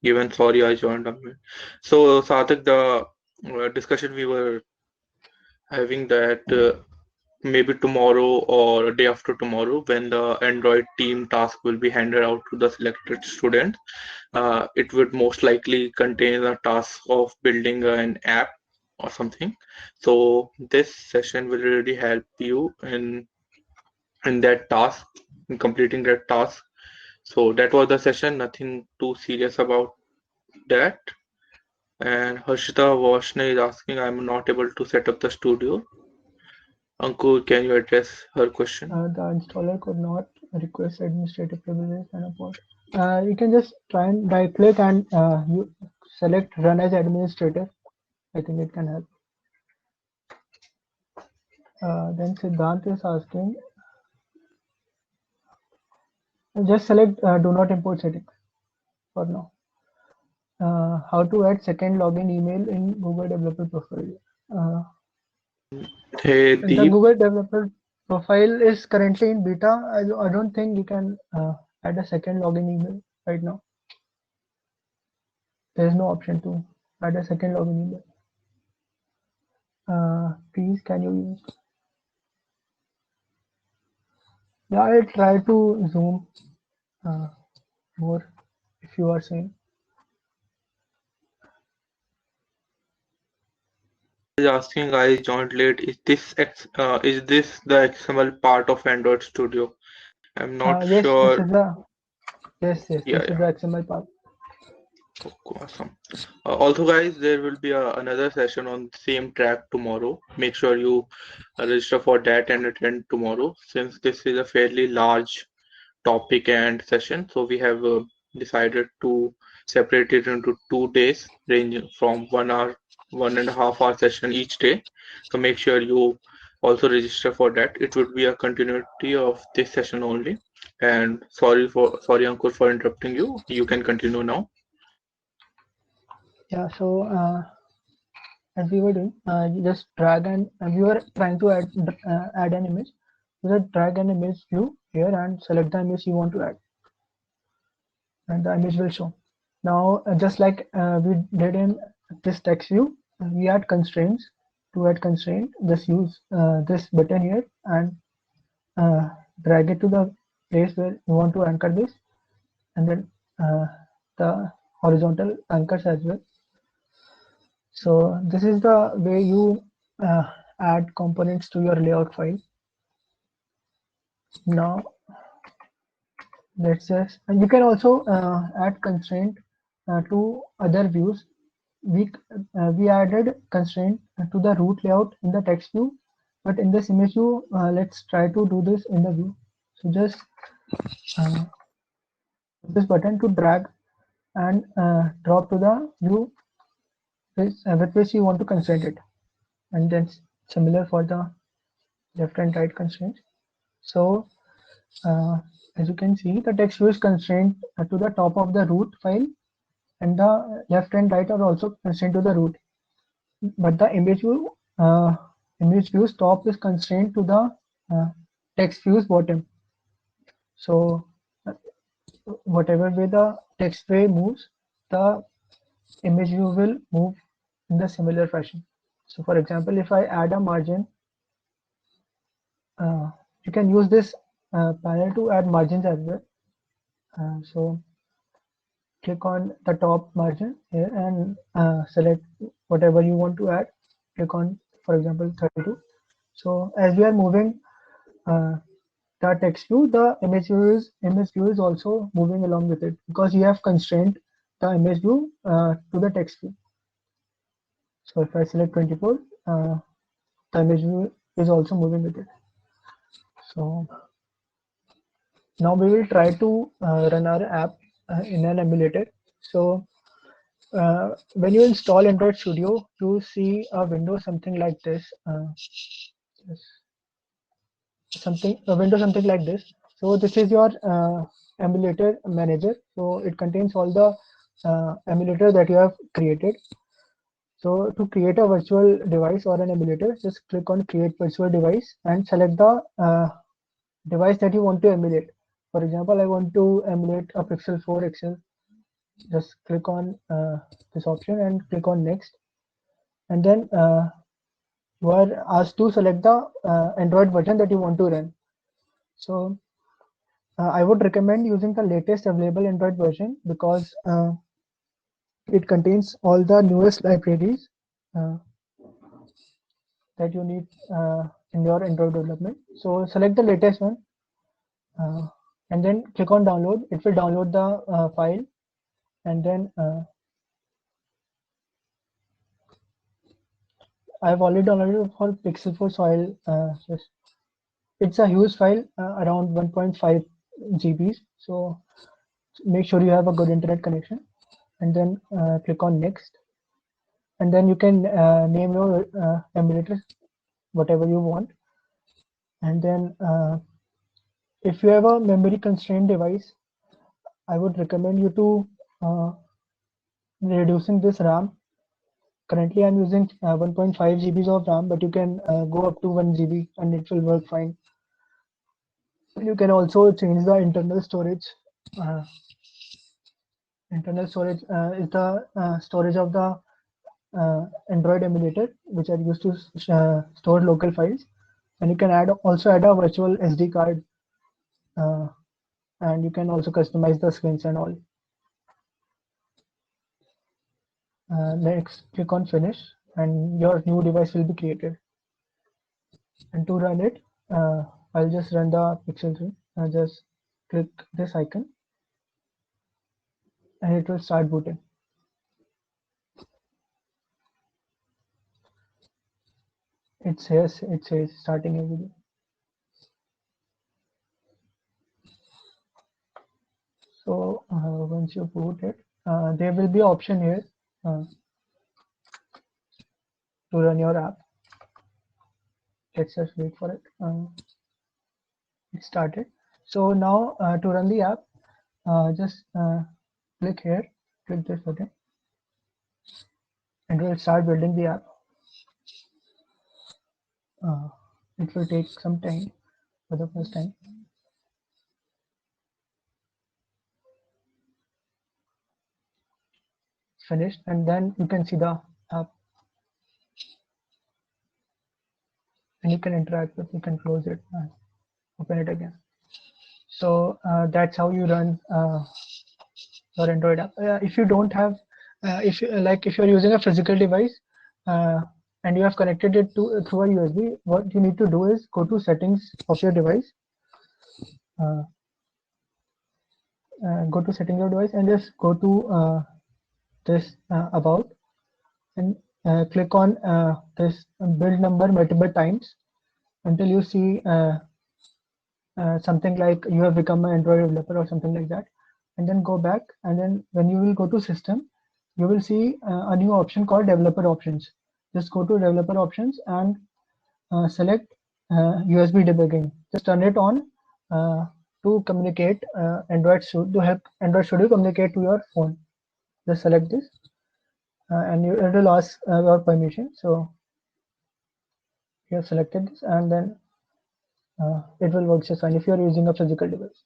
given. Sorry, I joined a bit. So Sarthak, the discussion we were having that maybe tomorrow or a day after tomorrow, when the Android team task will be handed out to the selected student, it would most likely contain a task of building an app or something. So this session will really help you in that task, in completing that task. So that was the session, nothing too serious about that. And Harshita Vashne is asking, I'm not able to set up the studio. Ankur, can you address her question? The installer could not request administrative privileges and upload. You can just try and right click and you select run as administrator. I think it can help. Then Siddhant is asking, just select do not import settings for now. How to add second login email in Google Developer Profile. Hey The Deep, Google Developer Profile is currently in beta. I don't think you can add a second login email right now. There is no option to add a second login email. Please, can you use? Yeah, I'll try to zoom more if you are saying. is asking, I joined late. Is this the XML part of Android Studio? I'm not Yes, this sure. is the yes, Yeah, this is the XML part. awesome. Also, guys, there will be another session on the same track tomorrow. Make sure you register for that and attend tomorrow, since this is a fairly large topic and session. So we have decided to separate it into 2 days, ranging from 1 hour, 1.5 hour session each day. So make sure you also register for that. It would be a continuity of this session only. And sorry, Ankur, for interrupting you. You can continue now. Yeah, so as we were doing, you just drag and we were trying to add an image. You just drag an image view here and select the image you want to add, and the image will show. Now, just like we did in this text view, we add constraints. To add constraint, just use this button here and drag it to the place where you want to anchor this, and then the horizontal anchors as well. So this is the way you add components to your layout file. Now let's just, and you can also add constraint to other views. We added constraint to the root layout in the text view, but in this image view, let's try to do this in the view. So just this button to drag and drop to the view with which you want to constraint it, and then similar for the left and right constraints. So as you can see, the text view is constrained to the top of the root file, and the left and right are also constrained to the root. But the image view's top is constrained to the text view's bottom. So whatever way the text tray moves, the image view will move in the similar fashion. So for example, if I add a margin, you can use this panel to add margins as well. So click on the top margin here and select whatever you want to add. Click on, for example, 32. So as we are moving the text view, the image view is also moving along with it, because you have constrained the image view to the text view. So if I select 24, the image view is also moving with it. So now we will try to run our app in an emulator. So when you install Android Studio, you see a window something like this. A window something like this. So this is your emulator manager. So it contains all the emulator that you have created. So to create a virtual device or an emulator, just click on create virtual device and select the device that you want to emulate. For example, I want to emulate a Pixel 4 XL. Just click on this option and click on next, and then you are asked to select the Android version that you want to run. So I would recommend using the latest available Android version because it contains all the newest libraries that you need in your Android development. So select the latest one and then click on download. It will download the file, and then I've already downloaded it for Pixel 4, so I'll it's a huge file, around 1.5 GBs. So make sure you have a good internet connection, and then click on next, and then you can name your emulator whatever you want. And then if you have a memory constrained device, I would recommend you to reducing this RAM. Currently I'm using 1.5 GBs of RAM, but you can go up to 1 GB and it will work fine. You can also change the internal storage. Internal storage is the storage of the Android emulator, which are used to store local files. And you can also add a virtual SD card, and you can also customize the screens and all. Next, click on finish, and your new device will be created. And to run it, I'll just run the Pixel 3. Just click this icon, and it will start booting. It says starting everything. So once you boot it, there will be an option here to run your app. Let's just wait for it. It started. So now to run the app, just click here, click this button, and we'll start building the app. It will take some time for the first time. Finished, and then you can see the app, and you can interact with. You can close it and open it again. So that's how you run your Android app. If you don't have, if you're using a physical device and you have connected it to through a USB, what you need to do is go to settings of your device. Go to settings of your device and just go to this about, and click on this build number multiple times until you see something like you have become an Android developer or something like that, and then go back, and then when you will go to system, you will see a new option called developer options. Just go to developer options and select USB debugging. Just turn it on to communicate Android Studio, to help Android Studio communicate to your phone. Just select this and it will ask your permission. So you have selected this, and then it will work just fine if you are using a physical device.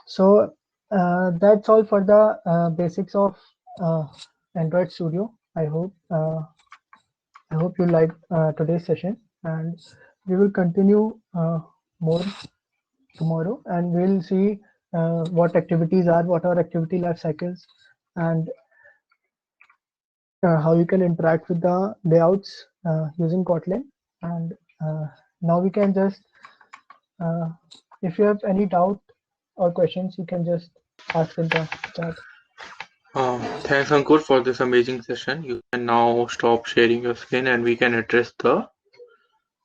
So that's all for the basics of Android Studio. I hope you liked today's session, and we will continue more tomorrow, and we'll see what activities are, what are activity life cycles, and how you can interact with the layouts using Kotlin. And now we can just, if you have any doubt or questions, you can just ask in the chat. Thanks, Ankur, for this amazing session. You can now stop sharing your screen and we can address the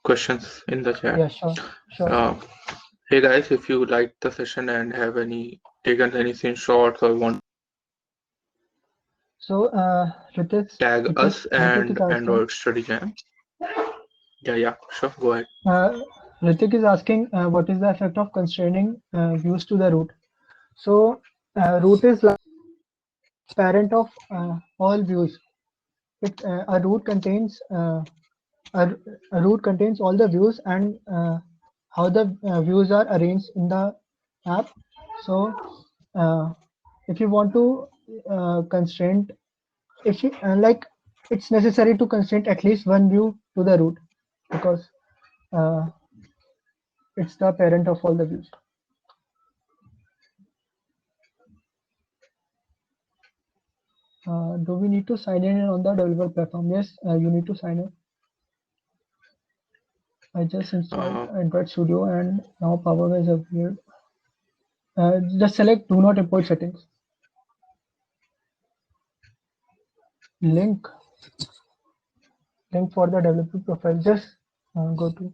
questions in the chat. Yeah, sure. Hey guys, if you liked the session and have taken any screenshots or want So Ritesh, tag us Ritik and is asking, Android Study Jam. Yeah, sure, go ahead. Ritik is asking what is the effect of constraining views to the root. So root is like parent of all views. A root contains all the views, and how the views are arranged in the app. So if you want to constrain, if you like, it's necessary to constrain at least one view to the root, because uh, it's the parent of all the views. Do we need to sign in on the developer platform? Yes, you need to sign in. I just installed Android Studio and now Power is appeared. Just select do not import settings. Link for the developer profile. Just go to.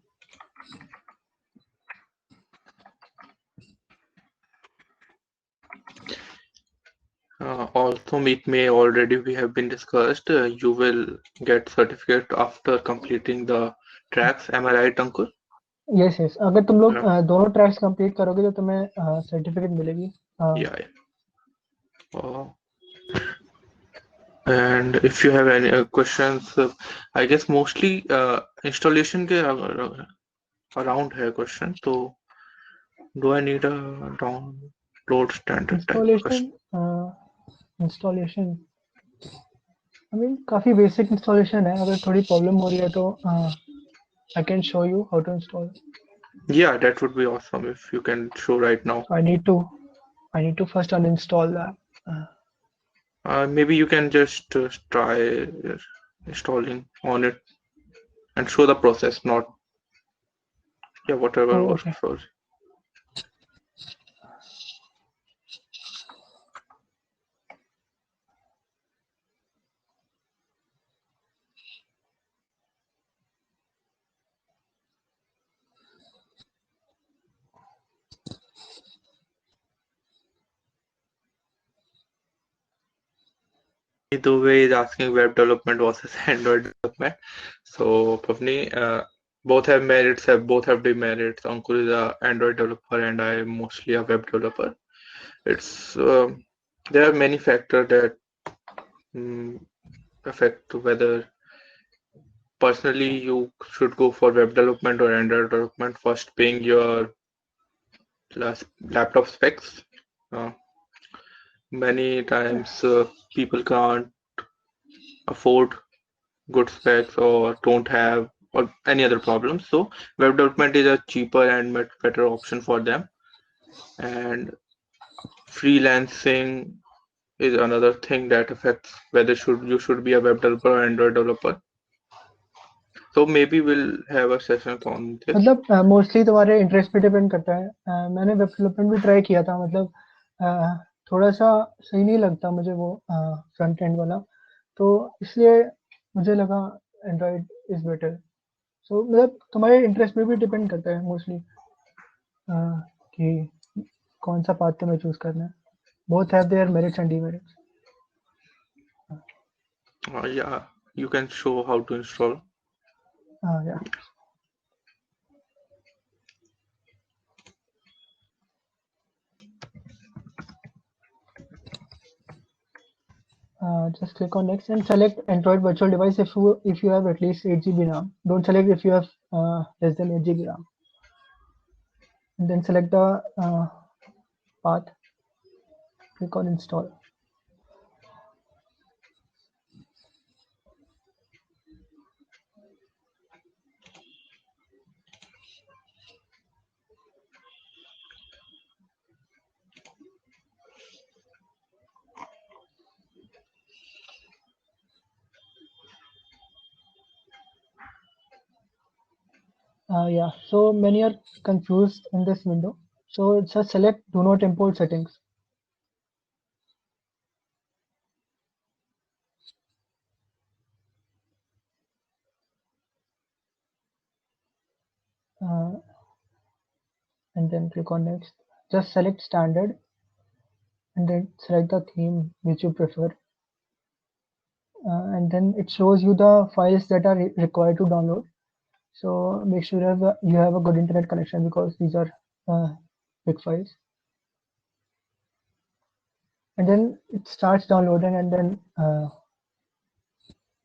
Also, it may already we have been discussed. You will get certificate after completing the tracks. Am I right, Ankur? Yes, yes. अगर तुम लोग दोनों tracks complete करोगे तो तुम्हें certificate मिलेगी. Yeah. And if you have any questions, I guess mostly installation के around है question. So, do I need a download standard type? Installation. I mean काफी basic installation है. अगर थोड़ी problem हो रही है तो I can show you how to install. Yeah, that would be awesome if you can show right now. I need to first uninstall that. Maybe you can just try installing on it and show the process, not whatever works Okay. for. The way is asking web development versus Android development. So Pavni, both have merits, both have demerits. Ankur is a Android developer and I am mostly a web developer. It's there are many factors that affect whether personally you should go for web development or Android development. First, being your laptop specs. Many times people can't afford good specs or don't have or any other problems. So web development is a cheaper and much better option for them. And freelancing is another thing that affects whether you should be a web developer or Android developer. So maybe we'll have a session on this. मतलब mostly तुम्हारे interest पे depend करता है. मैंने web development भी try किया था. मतलब थोड़ा सा सही नहीं लगता मुझे वो फ्रंट एंड वाला, तो इसलिए मुझे लगा एंड्रॉइड इज बेटर. सो मतलब तुम्हारे इंटरेस्ट पे भी डिपेंड करता है मोस्टली कि कौन सा पाथ तुम्हें चूज करना है. Both have their merits and demerits. Yeah, you can show how to install. Yeah. Just click on next and select Android virtual device if you have at least 8 GB RAM. Don't select if you have less than 8 GB RAM. And then select the path. Click on install. Yeah, so many are confused in this window. So it says select do not import settings. And then click on next. Just select standard and then select the theme which you prefer. And then it shows you the files that are required to download. So make sure you have a good internet connection because these are big files. And then it starts downloading, and then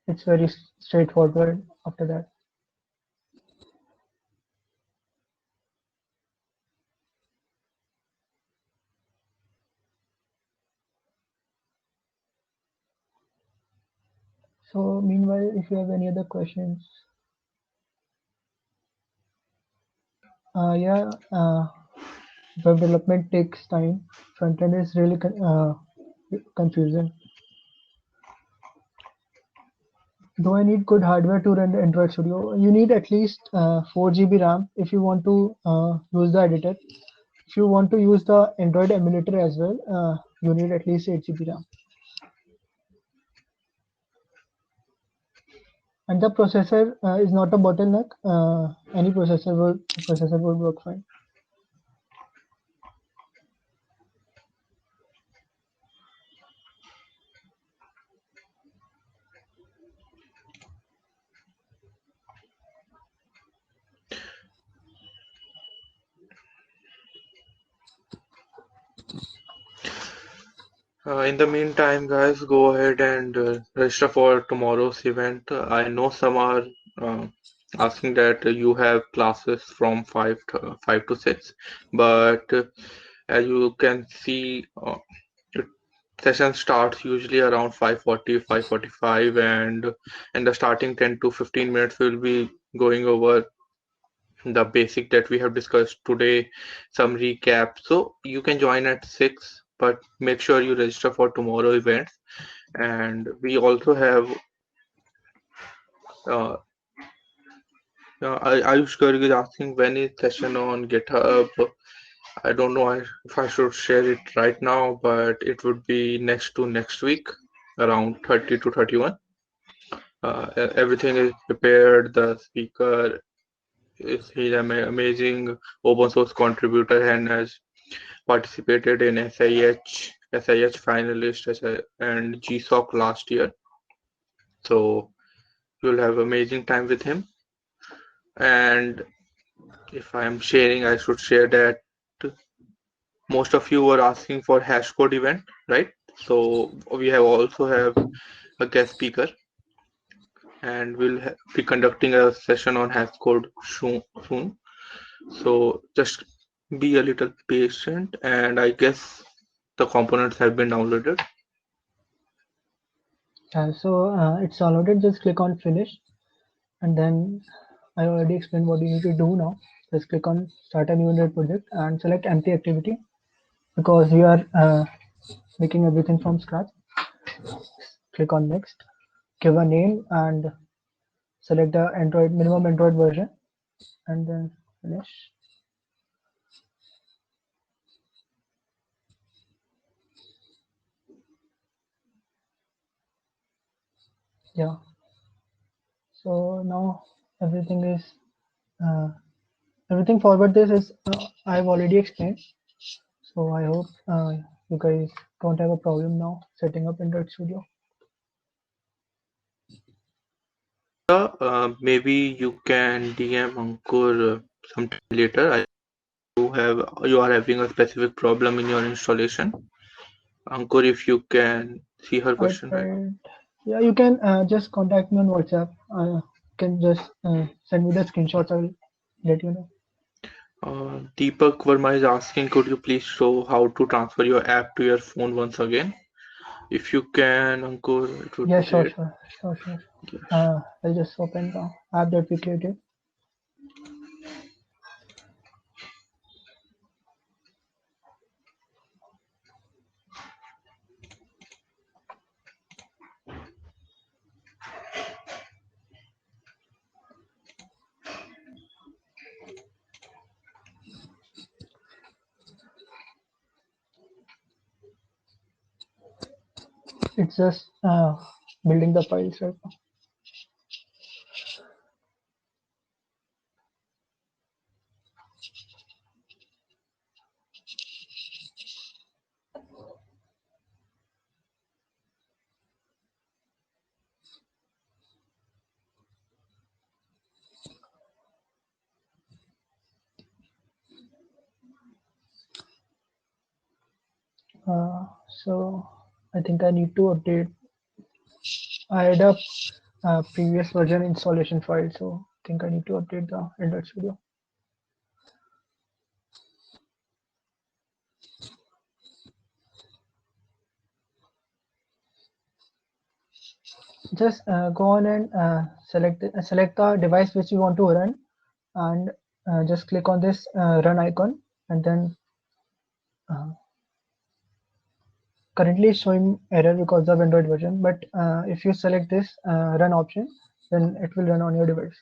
it's very straightforward after that. So meanwhile, if you have any other questions, yeah, web development takes time. Front end is really confusing. Do I need good hardware to run Android Studio? You need at least 4 GB RAM if you want to use the editor. If you want to use the Android emulator as well, you need at least 8 GB RAM. And the processor is not a bottleneck. Any processor will work fine. In the meantime, guys, go ahead and register for tomorrow's event. I know some are uh, asking that you have classes from 5 to 6, but as you can see, the session starts usually around 5:40, 5:45, and in the starting 10 to 15 minutes, we'll be going over the basic that we have discussed today, some recap. So you can join at 6, but make sure you register for tomorrow events. And we also have uh, Ayush Garg is asking when is session on GitHub. I don't know if I should share it right now, but it would be next to next week, around 30 to 31. Everything is prepared. The speaker he's an amazing open source contributor and has participated in SIH finalist and GSOC last year. So you'll have amazing time with him. And if I am sharing, I should share that most of you were asking for Hashcode event, right? So we also have a guest speaker, and we'll be conducting a session on Hashcode soon. So just be a little patient, and I guess the components have been downloaded. So it's downloaded. Just click on finish, and then I already explained what you need to do now. Just click on start a new Android project and select empty activity because we are making everything from scratch. Click on next, give a name and select the Android minimum Android version, and then finish. Yeah. So now everything is everything forward. This is I've already explained. So I hope you guys don't have a problem now setting up Android Studio. Maybe you can DM Ankur sometime later. You are having a specific problem in your installation. Ankur, if you can see her question right. Yeah, you can just contact me on WhatsApp. Can just send me the screenshots. I will let you know. Deepak Verma is asking, could you please show how to transfer your app to your phone once again? If you can, Ankur, it would Yeah, be sure. great. Yes. I'll just open the app that we created. It's just building the files right now. So I think I need to update. I had a previous version installation file, so I think I need to update the Android Studio. just go on and select the device which you want to run, and just click on this run icon, and then currently it's showing error because of Android version, but if you select this run option, then it will run on your device.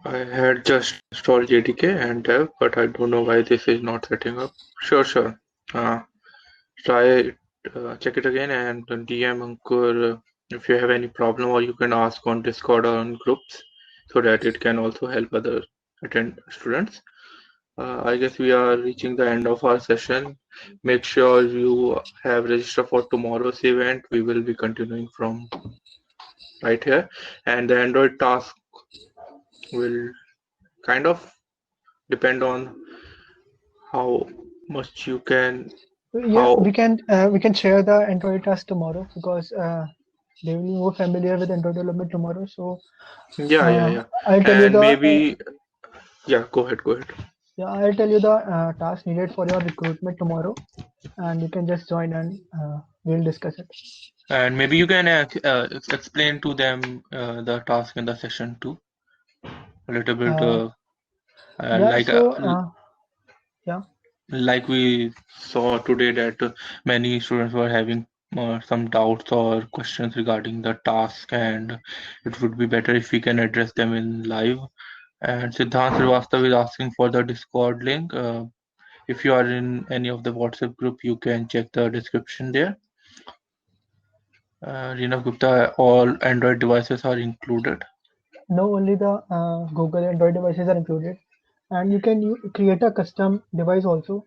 I had just installed JDK and dev, but I don't know why this is not setting up. Sure. Try it, check it again, and DM Ankur if you have any problem, or you can ask on Discord or on groups so that it can also help other students. I guess we are reaching the end of our session. Make sure you have registered for tomorrow's event. We will be continuing from right here, and the Android task will kind of depend on how much you can. Yeah, How we can share the Android task tomorrow, because they will be more familiar with Android development tomorrow. So yeah. I'll tell you And the maybe yeah, go ahead. yeah, I'll tell you the task needed for your recruitment tomorrow, and you can just join, and we'll discuss it. And maybe you can explain to them the task in the session too, a little bit, Yeah. like So yeah. like we saw today that many students were having some doubts or questions regarding the task, and it would be better if we can address them in live. And Siddhant Srivastav is asking for the Discord link. If you are in any of the WhatsApp group, you can check the description there. Rina Gupta, all Android devices are included. No, only the Google Android devices are included, and you can create a custom device also.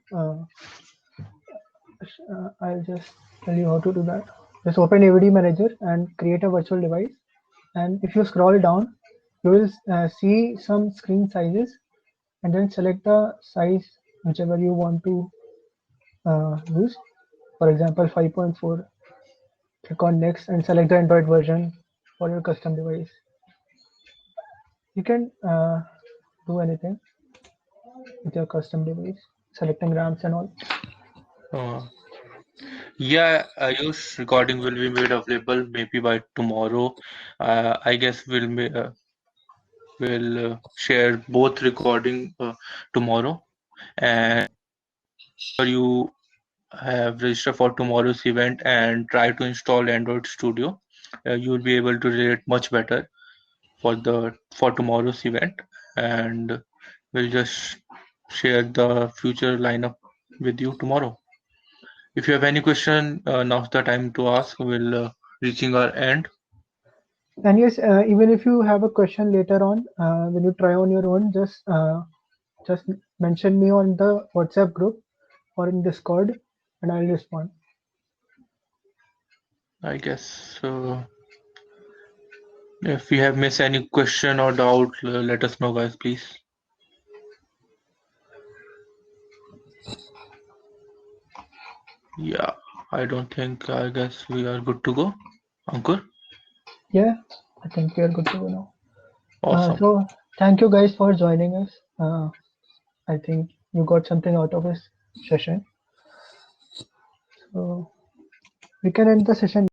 I'll just tell you how to do that. Just open AVD Manager and create a virtual device. And if you scroll down, you will see some screen sizes, and then select the size whichever you want to use. For example, 5.4. Click on next and select the Android version for your custom device. You can do anything with your custom device, selecting RAMs and all. Yeah, Ayush, recording will be made available maybe by tomorrow. I guess we'll share both recording tomorrow, and you have registered for tomorrow's event and try to install Android Studio. You will be able to relate much better for tomorrow's event, and we'll just share the future lineup with you tomorrow. If you have any question, now's the time to ask. We'll reaching our end. And yes, even if you have a question later on, when you try on your own, just mention me on the WhatsApp group or in Discord, and I'll respond. I guess if we have missed any question or doubt, let us know, guys, please. Yeah, I don't think. I guess we are good to go, Ankur. Yeah, I think we are good to go now. Awesome. So thank you guys for joining us. I think you got something out of this session. So we can end the session.